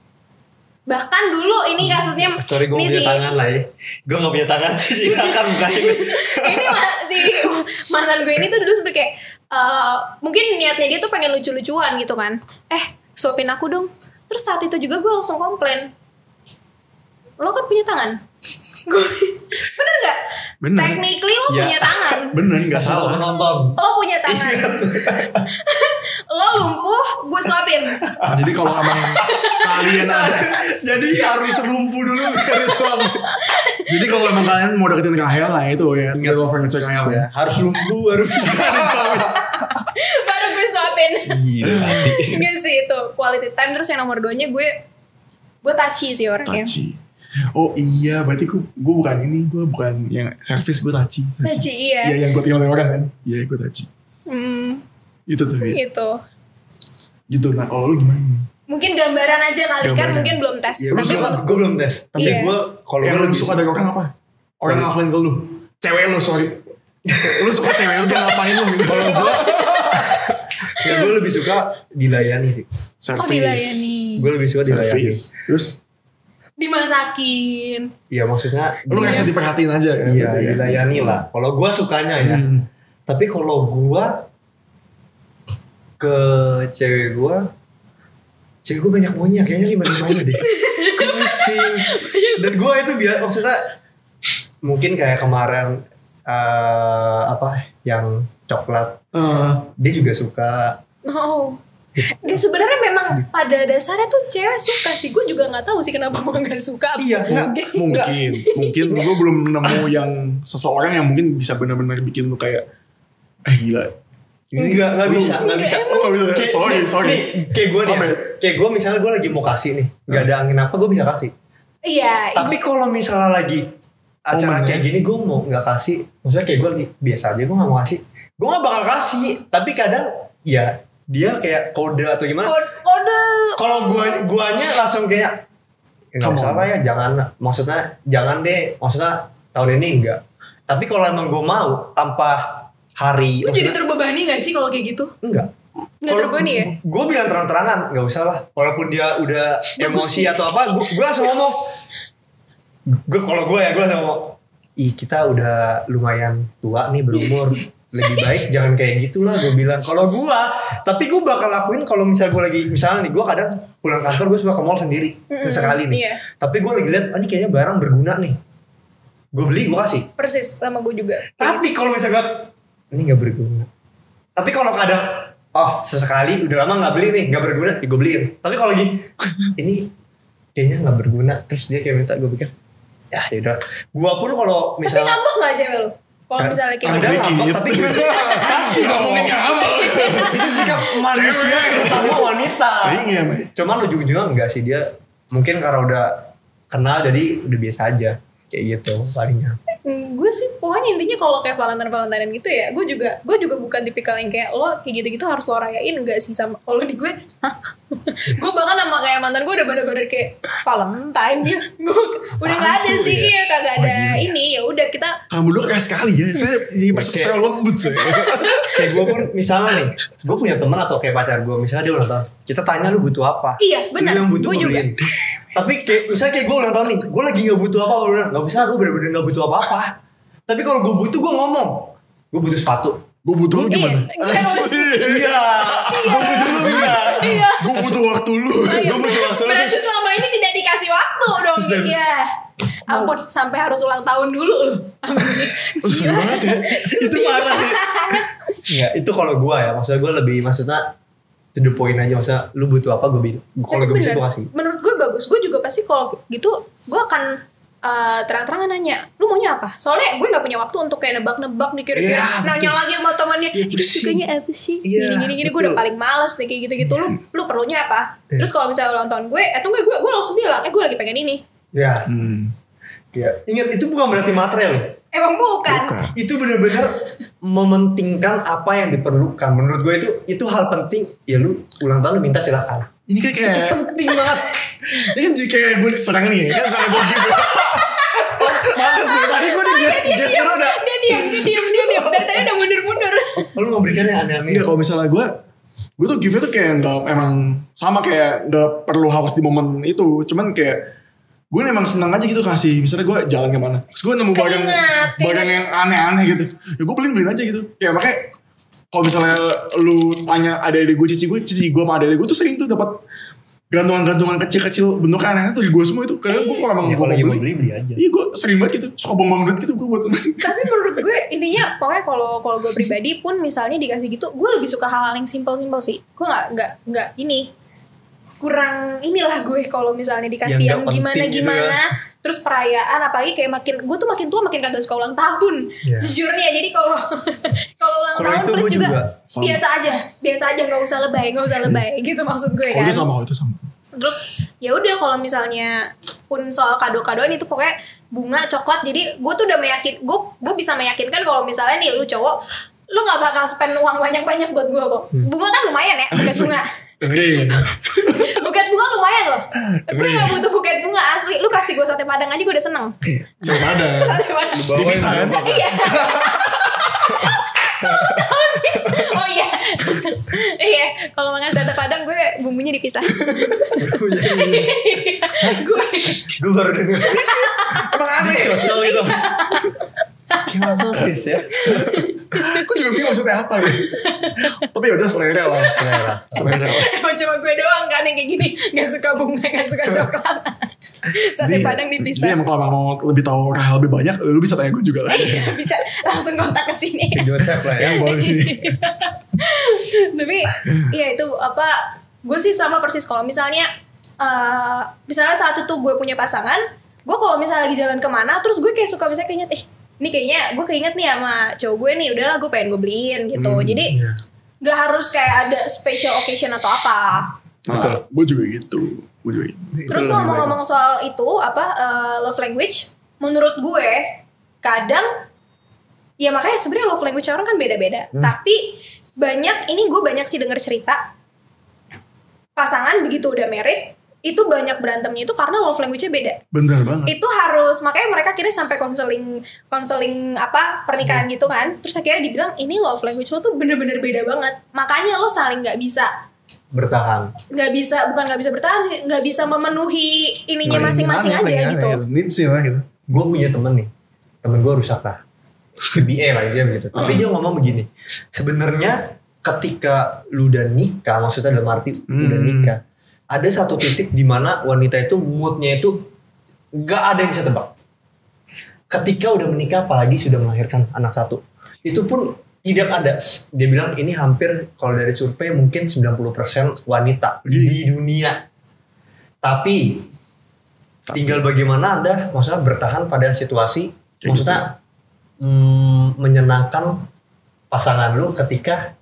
C: bahkan dulu ini kasusnya
B: sorry gue punya tangan lah ya, gue nggak punya tangan sih akan bukain.
C: Ini si mantan gue ini tuh dulu sampai kayak mungkin niatnya dia tuh pengen lucu-lucuan gitu kan, suapin aku dong. Terus saat itu juga gue langsung komplain, lo kan punya tangan. Bener gak?
A: Bener.
C: Technically lo punya tangan.
A: Bener, gak salah.
B: Nonton.
C: Lo punya tangan. Lo lumpuh, gue suapin.
A: Jadi kalau emang kalian ada,
B: jadi harus lumpuh dulu biar suami.
A: jadi kalau emang kalian mau deketin Rahel lah itu ya, tinggal over ngecek Rahel ya.
B: Harus lumpuh, harus bisa.
C: Baru gue suapin.
B: Gila sih.
C: Gak sih itu quality time. Terus yang nomor 2-nya gue touchy sih orangnya.
A: Touchy. Oh iya, berarti gue bukan ini, gue bukan yang service, gue touchy.
C: Touchy, iya.
A: Iya, yang gue tinggal orang kan. Iya, gue touchy. Itu tuh ya. Gitu. Nah, kalau lu gimana?
C: Mungkin gambaran aja kali kan, mungkin belum tes.
B: Ya, gue belum tes. Tapi gue kalau
A: yang lu suka dari orang apa? Orang ngelakuin ke lu. Cewek lu, sorry. Lu suka cewek lu, dia ngapain lu gitu. Kalau gue
B: ya gue lebih suka dilayani sih.
A: Service.
C: Dilayani.
B: Gue lebih suka dilayani.
A: Terus
C: dimasakin.
B: Iya maksudnya
A: lu ngerasa diperhatiin aja kan?
B: Iya dilayani lah. Kalau gue sukanya ya. Tapi kalau gue ke cewek gue banyak maunya, kayaknya 5-5 deh. Pusing. Dan gue itu maksudnya mungkin kayak kemarin yang coklat. Dia juga suka.
C: Dan sebenarnya memang pada dasarnya tuh cewek suka sih. Gue juga nggak tahu sih kenapa gue nggak suka.
B: Iya,
A: mungkin gue belum nemu yang seseorang yang mungkin bisa benar-benar bikin lu kayak gila.
B: Ini nggak bisa. Sorry. Kayak gue misalnya gue lagi mau kasih nih, nggak ada angin apa, gue bisa kasih.
C: Iya.
B: Tapi kalau misalnya lagi acara kayak gini, gue mau nggak kasih. Maksudnya kayak gue lagi biasa aja, gue nggak mau kasih. Gue nggak bakal kasih. Tapi kadang ya dia kayak kode atau gimana.
C: Kode.
B: Kalau guanya langsung kayak nggak usah lah ya, jangan. Maksudnya jangan deh. Maksudnya tahun ini enggak. Tapi kalau emang gue mau tanpa hari.
C: Lu jadi terbebani gak sih kalau kayak gitu?
B: Enggak.
C: Nggak terbebani ya?
B: Gue bilang terang-terangan, nggak usah lah. Walaupun dia udah emosi atau apa, gue langsung ngomong. Kalau gue langsung ngomong. Kita udah lumayan tua nih berumur. Lebih baik jangan kayak gitulah, gue bilang. Kalau gue, tapi gue bakal lakuin kalau misalnya gue lagi, misalnya nih gue kadang pulang kantor gue suka ke mall sendiri sesekali nih. Iya. Tapi gue lagi lihat, ini kayaknya barang berguna nih. Gue beli, gue kasih.
C: Persis sama gue juga.
B: Tapi kalau misalnya ini nggak berguna. Tapi kalau kadang, sesekali udah lama nggak beli nih, nggak berguna, gue beliin. Tapi kalau lagi, ini kayaknya nggak berguna, terus dia kayak minta, gue pikir, ya udah. Gue pun kalau misalnya.
C: Tapi ngambek nggak cewek lu? Kalau misalnya kayak
B: ada ngambek, tapi pasti ngomongnya ngambek. Itu sikap manusia terutama wanita.
A: Iya,
B: cuman ujung-ujungnya enggak sih, dia mungkin karena udah kenal jadi udah biasa aja kayak gitu palingnya.
C: Gue sih pokoknya intinya kalau kayak Valentine gitu ya, gue juga bukan tipikal yang kayak lo kayak gitu harus lo rayain, enggak sih. Sama kalau di gue gue bahkan sama kayak mantan gue udah bener-bener kayak Valentine ya, gue udah nggak ada sih ya, kagak ada ini. Ya udah kita
A: kamu dulu kayak sekali ya, saya jadi masih terlalu lembut saya.
B: Kayak gue pun misalnya nih, gue punya teman atau kayak pacar gue, misalnya dia ulang tahun, kita tanya lu butuh apa?
C: Iya benar,
B: yang butuh gue beliin. Tapi kayak misalnya kayak gue ulang tahun nih, gue lagi gak butuh apa, gak bisa, gue bener-bener gak butuh apa-apa. Tapi kalau gue butuh, gue ngomong, gue butuh sepatu.
A: Gue butuh lu gimana?
B: Iya. Gue butuh lu enggak?
C: Iya.
A: Gue butuh waktu lu.
B: Gue butuh waktu lu.
C: Berarti selama ini tidak dikasih waktu dong. Iya. Ampun, sampai harus ulang tahun dulu loh.
A: Susah banget ya.
B: Itu parah sih. Enggak, itu kalau gue ya, maksudnya gue lebih, maksudnya to the point aja, maksudnya lu butuh apa gue butuh. Kalau gue bisa gue kasih.
C: Menurut gue bagus. Gue juga pasti kalau gitu gue akan terang-terangan nanya, lu maunya apa? Soalnya gue nggak punya waktu untuk kayak nebak-nebak nih kira-kira nanya lagi sama temannya, sukanya apa sih? Gini-gini gue udah paling males nih kayak gitu-gitu. Lu perlunya apa? Terus kalau misalnya ulang tahun gue, atau gue langsung bilang, gue lagi pengen ini.
B: Ya. Ya. Ingat, itu bukan berarti material loh.
C: Emang bukan.
B: Itu benar-benar mementingkan apa yang diperlukan. Menurut gue itu hal penting. Ya lu ulang tahun lu minta silakan.
A: Ini kan kayak
B: itu penting banget.
A: Ini kan jadi kayak gue diserang nih kan, karena gue gitu.
B: Maksud tadi gue di gestur udah.
C: Dia diam. Dari tadi udah mundur-mundur.
B: Lu memberikan yang aneh-aneh.
A: Enggak, kalau misalnya gue tuh give tuh kayak nggak, emang sama kayak nggak perlu harus di momen itu, cuman kayak gue emang senang aja gitu kasih, misalnya gue jalan kemana, terus gue nemu barang yang aneh-aneh gitu, ya gue beliin aja gitu, kayak makanya kalau misalnya lu tanya adik-adik gue, cici gue sama adik-adik gue tuh sering tuh dapat gantungan kecil-kecil bentuk aneh tuh di gue semua itu, karena gue kalau emang
B: Ya,
A: gue
B: kalau lagi
A: mau
B: beli aja.
A: Iya, gue sering banget gitu, suka buang duit gitu gue buat.
C: Tapi menurut gue intinya pokoknya kalau gue pribadi pun misalnya dikasih gitu, gue lebih suka hal-hal yang simpel sih. Gue nggak ini kurang inilah gue kalau misalnya dikasih yang gimana gitu ya. Terus perayaan apalagi kayak makin tua makin kagak suka ulang tahun sejujurnya. Jadi kalau ulang tahun terus juga biasa aja nggak usah lebay gitu maksud gue kan.
A: Itu sama.
C: Terus ya udah kalau misalnya pun soal kado-kadoan itu pokoknya bunga, coklat. Jadi gue tuh udah gue bisa meyakinkan kalau misalnya nih lu cowok, lu nggak bakal spend uang banyak buat gue kok. Bunga kan lumayan ya, buket bunga. Buket bunga lumayan loh. Gue nggak butuh buket bunga asli. Lu kasih gue sate padang aja gue udah seneng.
A: Sate padang.
B: Dipisah kan?
C: Iya. Tahu sih. Oh iya. Iya. Kalau makan sate padang gue bumbunya dipisah.
B: Gue baru dengar. Emang aneh cocok itu. Gimana sosis ya?
A: Aku juga bingung maksudnya apa gitu. Tapi ya udah selera lah.
C: Emang cuma gue doang kan yang kayak gini, gak suka bunga, gak suka coklat. Sate padang dipisah.
A: Jadi emang kalau mau lebih tahu hal lebih banyak, lu bisa tanya gue juga lah.
C: Bisa langsung kontak ke sini.
B: Joseph lah ya,
A: boleh sini.
C: Tapi iya itu apa? Gue sih sama persis kalau misalnya saat itu gue punya pasangan, gue kalau misalnya lagi jalan kemana, terus gue kayak suka misalnya keinget, ini kayaknya gue keinget nih sama cowok gue nih, udahlah gue pengen gue beliin gitu. Jadi gak harus kayak ada special occasion atau apa.
A: Nah, gue juga gitu.
C: Terus ngomong-ngomong soal itu love language, menurut gue kadang ya makanya sebenarnya love language orang kan beda-beda. Tapi gue banyak sih denger cerita pasangan begitu udah married itu banyak berantemnya itu karena love language-nya beda.
A: Bener banget.
C: Itu harus, makanya mereka akhirnya sampai konseling pernikahan gitu kan. Terus akhirnya dibilang ini love language lo tuh bener-bener beda banget. Makanya lo saling nggak bisa
B: bertahan.
C: Bukan nggak bisa bertahan sih, nggak bisa memenuhi ininya masing-masing aja gitu.
A: Needs lah gitu.
B: Gue punya temen gue rusak lah. BA lah dia begitu. Tapi dia ngomong begini. Sebenarnya ketika lu udah nikah, maksudnya dalam arti udah nikah, ada satu titik di mana wanita itu moodnya itu nggak ada yang bisa tebak. Ketika udah menikah, apalagi sudah melahirkan anak satu, itu pun tidak ada. Dia bilang ini hampir kalau dari survei mungkin 90% wanita di dunia. Tapi tinggal bagaimana Anda maksudnya bertahan pada situasi, maksudnya menyenangkan pasangan lu ketika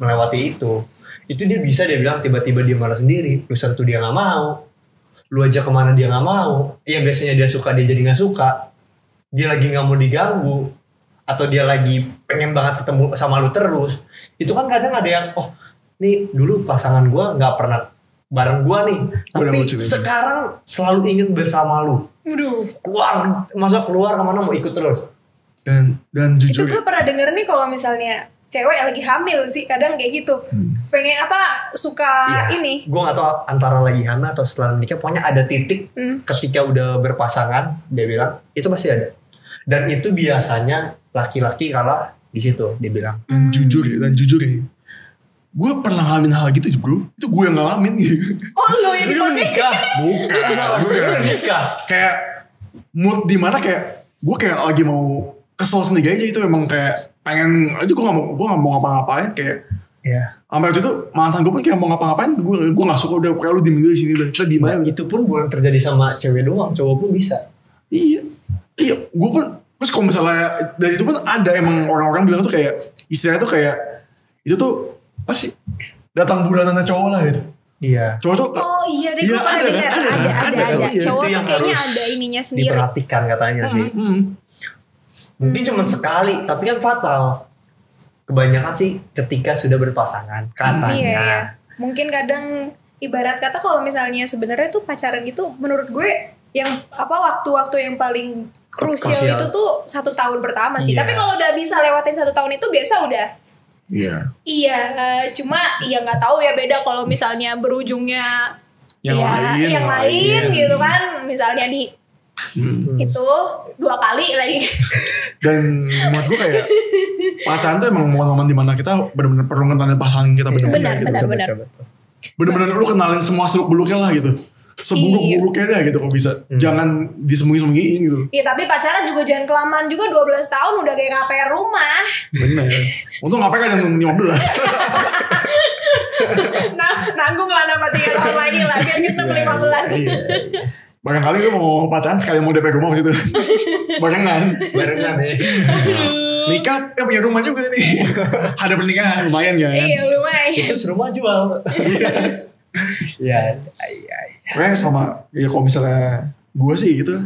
B: melewati itu dia bisa, dia bilang tiba-tiba dia malah sendiri, lu sentuh dia nggak mau, lu ajak kemana dia nggak mau, yang biasanya dia suka dia jadi nggak suka, dia lagi nggak mau diganggu, atau dia lagi pengen banget ketemu sama lu terus. Itu kan kadang ada yang nih dulu pasangan gue nggak pernah bareng gue nih, tapi sekarang selalu ingin bersama lu. Keluar kemana mau ikut terus.
A: Dan jujur
C: itu gue pernah denger nih kalau misalnya cewek yang lagi hamil sih kadang kayak gitu. Pengen suka ini.
B: Gue gak tahu antara lagi hamil atau setelah nikah, pokoknya ada titik ketika udah berpasangan, dia bilang itu pasti ada. Dan itu biasanya laki-laki kalah di situ, dia bilang.
A: Dan jujur ya, gue pernah ngalamin hal gitu bro. Itu gue yang ngalamin gitu.
C: Oh lo yang
B: nikah? Bukan. Gue udah nikah.
A: Kayak mood dimana kayak gue kayak lagi mau kesel sendiri aja, itu emang kayak pengen aja, gue gak mau ngapa-ngapain kayak. Sampai waktu itu mantan gue pun kayak mau ngapa-ngapain, gue gak suka, udah kayak lu diem di sini udah kita diem aja.
B: Itu pun bukan terjadi sama cewek doang, cowok pun bisa.
A: Iya gue pun. Terus kalau misalnya dan itu pun ada emang orang-orang bilang tuh kayak istilahnya tuh kayak itu tuh apa sih, datang bulanannya cowok lah gitu.
B: Iya.
A: Cowok tuh.
C: Oh iya deh, gue pernah dengar. Ada. Cowok tuh kayaknya ada ininya sendiri.
B: Diperhatikan katanya sih. Mungkin cuma sekali, tapi kan fatal. Kebanyakan sih ketika sudah berpasangan katanya.
C: Iya. Mungkin kadang ibarat kata kalau misalnya sebenarnya tuh pacaran gitu, menurut gue yang apa waktu-waktu yang paling krusial itu tuh 1 tahun pertama sih. Tapi kalau udah bisa lewatin 1 tahun itu biasa udah. Iya, cuma ya nggak tahu ya, beda kalau misalnya berujungnya
A: yang lain
C: gitu kan, misalnya di itu 2 kali lagi.
A: Dan menurut gue kayak pacaran tuh emang momen-momen dimana kita benar-benar perlu kenalin pasangan kita benar-benar. Benar-benar lu kenalin semua seluk beluknya lah gitu. Seburuk-buruknya dah gitu kalau bisa. Jangan disembunyi-sembunyiin gitu.
C: Iya, tapi pacaran juga jangan kelamaan juga, 12 tahun udah kayak KPR rumah.
A: Bener. Untung KPR kan yang 15.
C: Nanggung lah nama 3 tahun lagi lah, biar kita 15.
A: Iya. Barangkali lu mau pacaran sekali mau DP rumah gitu. Barengan ya. Nikah punya rumah juga nih. Ada pernikahan lumayan ya.
C: Iya lumayan.
B: Itu serumah jual. Iya.
A: Kayak sama ya kalau misalnya gue sih gitu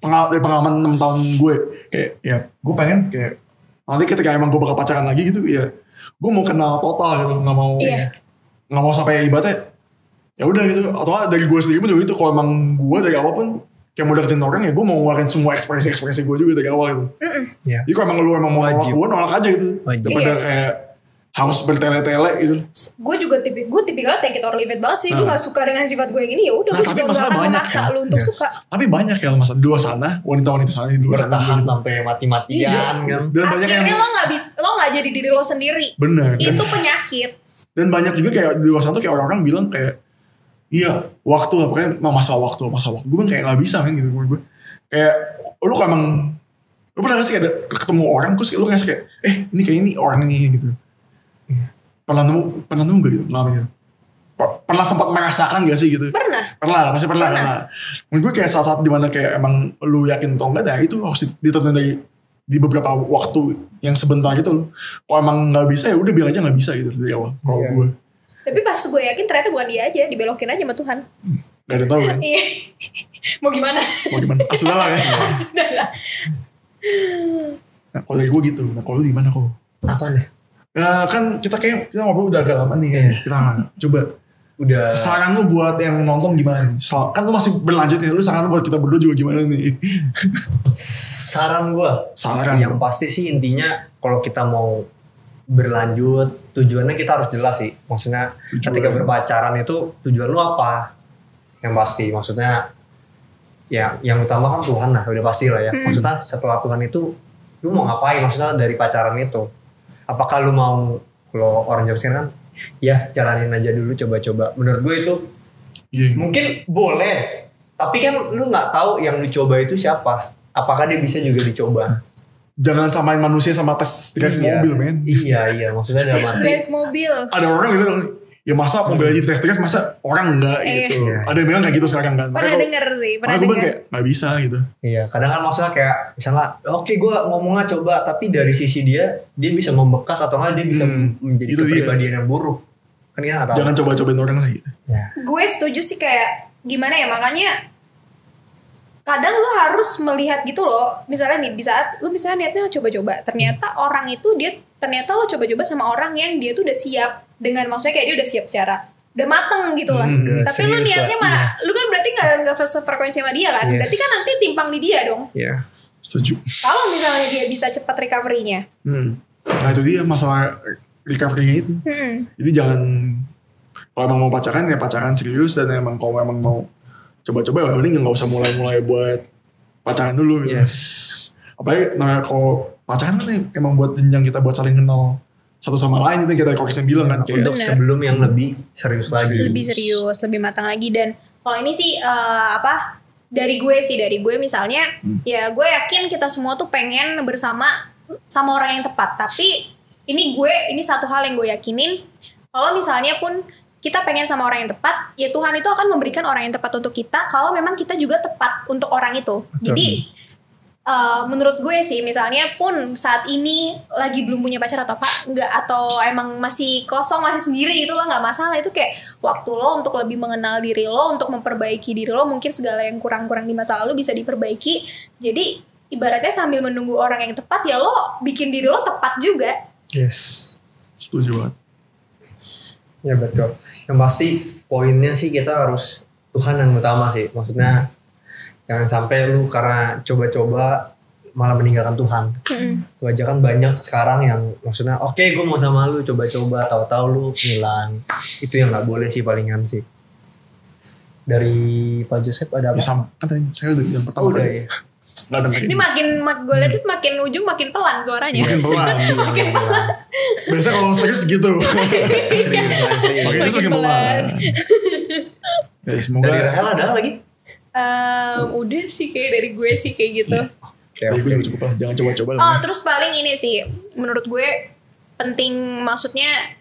A: dari pengalaman 6 tahun gue kayak ya gue pengen kayak nanti ketika emang gue bakal pacaran lagi gitu ya gue mau kenal total gitu, nggak mau sampai ibaratnya ya udah gitu, atau dari gue sendiri pun juga gitu. Kalau emang gue dari awal pun kayak mau deketin orang ya gue mau ngeluarin semua ekspresi gue juga dari awal gitu. Jadi kalau emang mau nolak gue nolak aja gitu daripada kayak harus bertele-tele gitu.
C: Gue juga tipikal take it or leave it banget sih. Gue gak suka dengan sifat gue yang ini, ya udah gue juga gak akan memaksa lu untuk suka.
A: Tapi banyak ya masalah di luar sana, wanita-wanita sana di luar sana
B: bertahan sampai mati-matian kan.
A: Dan banyak
C: akhirnya
A: yang
C: lo gak jadi diri lo sendiri.
A: Bener.
C: Itu penyakit.
A: Dan banyak juga kayak di luar sana tuh kayak orang-orang bilang kayak iya waktu lah, pokoknya masalah waktu. Gue kan kayak gak bisa kan gitu. Gue kayak lu kok emang lu pernah gak sih kayak ketemu orang terus lu ngerasa kayak ini kayak ini orang ini gitu. Pernah nemu gak gitu namanya? Pernah sempat merasakan gak sih gitu? Pernah, pasti pernah. Menurut gue kayak saat-saat dimana kayak emang lu yakin atau enggak, itu harus ditentuin di beberapa waktu yang sebentar gitu loh. Kalau emang gak bisa ya udah bilang aja gak bisa gitu dari awal. Kalau gue.
C: Tapi pas gue yakin ternyata bukan dia aja, dibelokin aja sama Tuhan.
A: Gak ada tahu kan?
C: Iya. Mau gimana?
A: Sudah lah ya. Nah kalau dari gue gitu. Nah kalau lu gimana kok?
B: Apa nih?
A: Nah, kan kita ngobrol udah agak lama nih kan. Kita coba
B: udah
A: saran lu buat yang nonton gimana nih? Kan lu masih berlanjut nih. Lu saran lu buat kita berdua juga gimana nih?
B: Saran yang pasti sih intinya kalau kita mau berlanjut tujuannya kita harus jelas sih. Maksudnya ketika berpacaran itu tujuan lu apa? Yang pasti maksudnya ya yang utama kan Tuhan lah, udah pasti lah ya. Maksudnya setelah Tuhan itu lu mau ngapain? Maksudnya dari pacaran itu apakah lu mau, kalau orang jam sekarang kan ya jalanin aja dulu, coba-coba. Menurut gue itu mungkin boleh, tapi kan lu nggak tahu yang lu coba itu siapa, apakah dia bisa juga dicoba.
A: Jangan samain manusia sama tes drive mobil men.
B: Iya maksudnya dalam arti
C: drive mobil
A: ada orang gitu ya masa mobil aja tes drive masa orang enggak gitu. Ada yang bilang kayak gitu sekarang kan.
C: Pernah denger sih.
A: Gue bilang kayak gak bisa gitu.
B: Iya kadang kan maksudnya kayak misalnya oke gue ngomongnya coba, tapi dari sisi dia bisa membekas atau enggak dia bisa menjadi kepribadian yang buruk. Kan kita gak tahu.
A: Jangan coba-cobain orang lah gitu.
B: Ya.
C: Gue setuju sih, kayak gimana ya, makanya kadang lo harus melihat gitu loh. Misalnya nih di saat lo misalnya niatnya coba-coba, ternyata orang itu ternyata lo coba-coba sama orang yang dia tuh udah siap, dengan maksudnya kayak dia udah siap secara udah mateng gitu lah. Tapi lu niatnya lu kan berarti nggak sefrekuensi sama dia kan? Berarti kan nanti timpang di dia dong.
A: Iya. Setuju.
C: Kalau misalnya dia bisa cepat recovery-nya.
A: Nah itu dia masalah recovery-nya itu. Jadi jangan, kalau emang mau pacaran ya pacaran serius, dan emang kalau emang mau coba-coba ya mending nggak usah mulai buat pacaran dulu gitu. Apalagi kalau pacaran kan emang buat jenjang kita buat saling kenal satu sama lain, itu kita Kokisen bilang kan kayak
B: untuk sebelum yang lebih serius lagi,
C: lebih serius, lebih matang lagi. Dan kalau ini sih dari gue misalnya ya gue yakin kita semua tuh pengen bersama sama orang yang tepat, tapi ini satu hal yang gue yakinin, kalau misalnya pun kita pengen sama orang yang tepat, ya Tuhan itu akan memberikan orang yang tepat untuk kita kalau memang kita juga tepat untuk orang itu. Jadi menurut gue sih, misalnya pun saat ini lagi belum punya pacar atau apa enggak, atau emang masih kosong, masih sendiri, itu lah nggak masalah. Itu kayak waktu lo untuk lebih mengenal diri lo, untuk memperbaiki diri lo. Mungkin segala yang kurang-kurang di masa lalu bisa diperbaiki. Jadi ibaratnya sambil menunggu orang yang tepat, ya lo bikin diri lo tepat juga.
B: Yes,
A: setuju banget.
B: Ya betul. Yang pasti poinnya sih kita harus Tuhan yang utama sih. Maksudnya Jangan sampai lu karena coba-coba malah meninggalkan Tuhan. Itu aja kan banyak sekarang yang maksudnya oke gue mau sama lu coba-coba tahu-tahu lu hilang. Itu yang nggak boleh sih palingan sih. Dari Pak Joseph ada apa?
A: Ya sama kan tadi saya udah yang pertama.
B: Udah ya.
A: Nggak ada lagi.
C: Ini makin gue lihat tuh makin ujung makin pelan suaranya.
A: Makin pelan.
C: Makin pelan.
A: Biasa kalau serius gitu. Makin itu makin pelan. Ya, semoga.
B: Dari Rahel ada lagi?
C: Udah sih kayak dari gue sih kayak gitu.
A: Dari gue juga cukup lah. Jangan coba-coba lah.
C: Oh terus paling ini sih menurut gue penting, maksudnya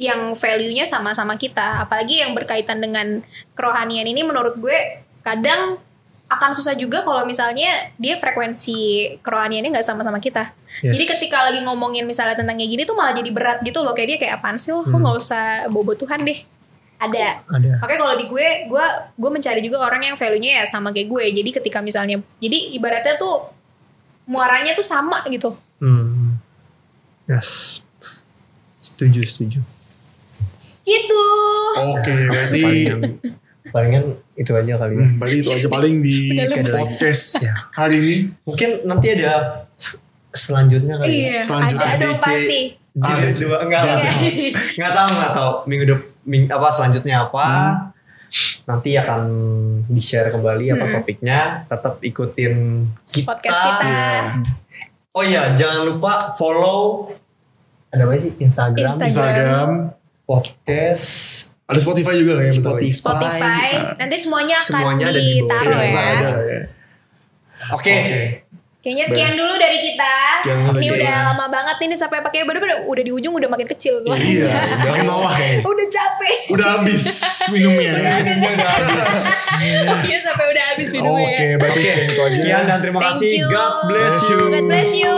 C: yang value-nya sama-sama kita, apalagi yang berkaitan dengan kerohanian ini menurut gue kadang akan susah juga kalau misalnya dia frekuensi kerohaniannya nggak sama-sama kita.
B: Yes.
C: Jadi ketika lagi ngomongin misalnya tentang kayak gini tuh malah jadi berat gitu loh, kayak dia kayak apaan sih lo, nggak usah bobo Tuhan deh. Ada. Makanya kalau di gue mencari juga orang yang value-nya ya sama kayak gue. Jadi ketika misalnya, jadi ibaratnya tuh muaranya tuh sama gitu.
B: Yes. Setuju.
C: Gitu.
A: Oke, berarti
B: palingan itu aja kali ya.
A: berarti itu aja paling di podcast hari ini.
B: Mungkin nanti ada selanjutnya kali ya.
C: Iya.
A: Selanjutnya
C: ada dong
B: DC.
C: pasti.
B: Jilid 2 enggak tahu apa selanjutnya apa. Nanti akan di-share kembali apa topiknya. Tetap ikutin kita.
C: Podcast kita.
B: Oh iya, jangan lupa follow ada apa sih? Instagram, podcast,
A: ada Spotify juga lah ya.
C: Spotify. Nanti semuanya akan
B: ada di bawah.
C: ditaruh ya.
B: Oke.
C: Kayaknya sekian dulu dari kita. Ini udah lama banget ini sampai pakai bener-bener udah di ujung udah makin kecil suaranya.
A: Iya, udah mewah kayaknya.
C: Udah capek.
A: Udah habis minumnya.
C: Iya sampai udah habis minumnya.
A: Oke, berarti sekian itu aja.
B: Sekian dan terima kasih. God bless you.
C: God bless you.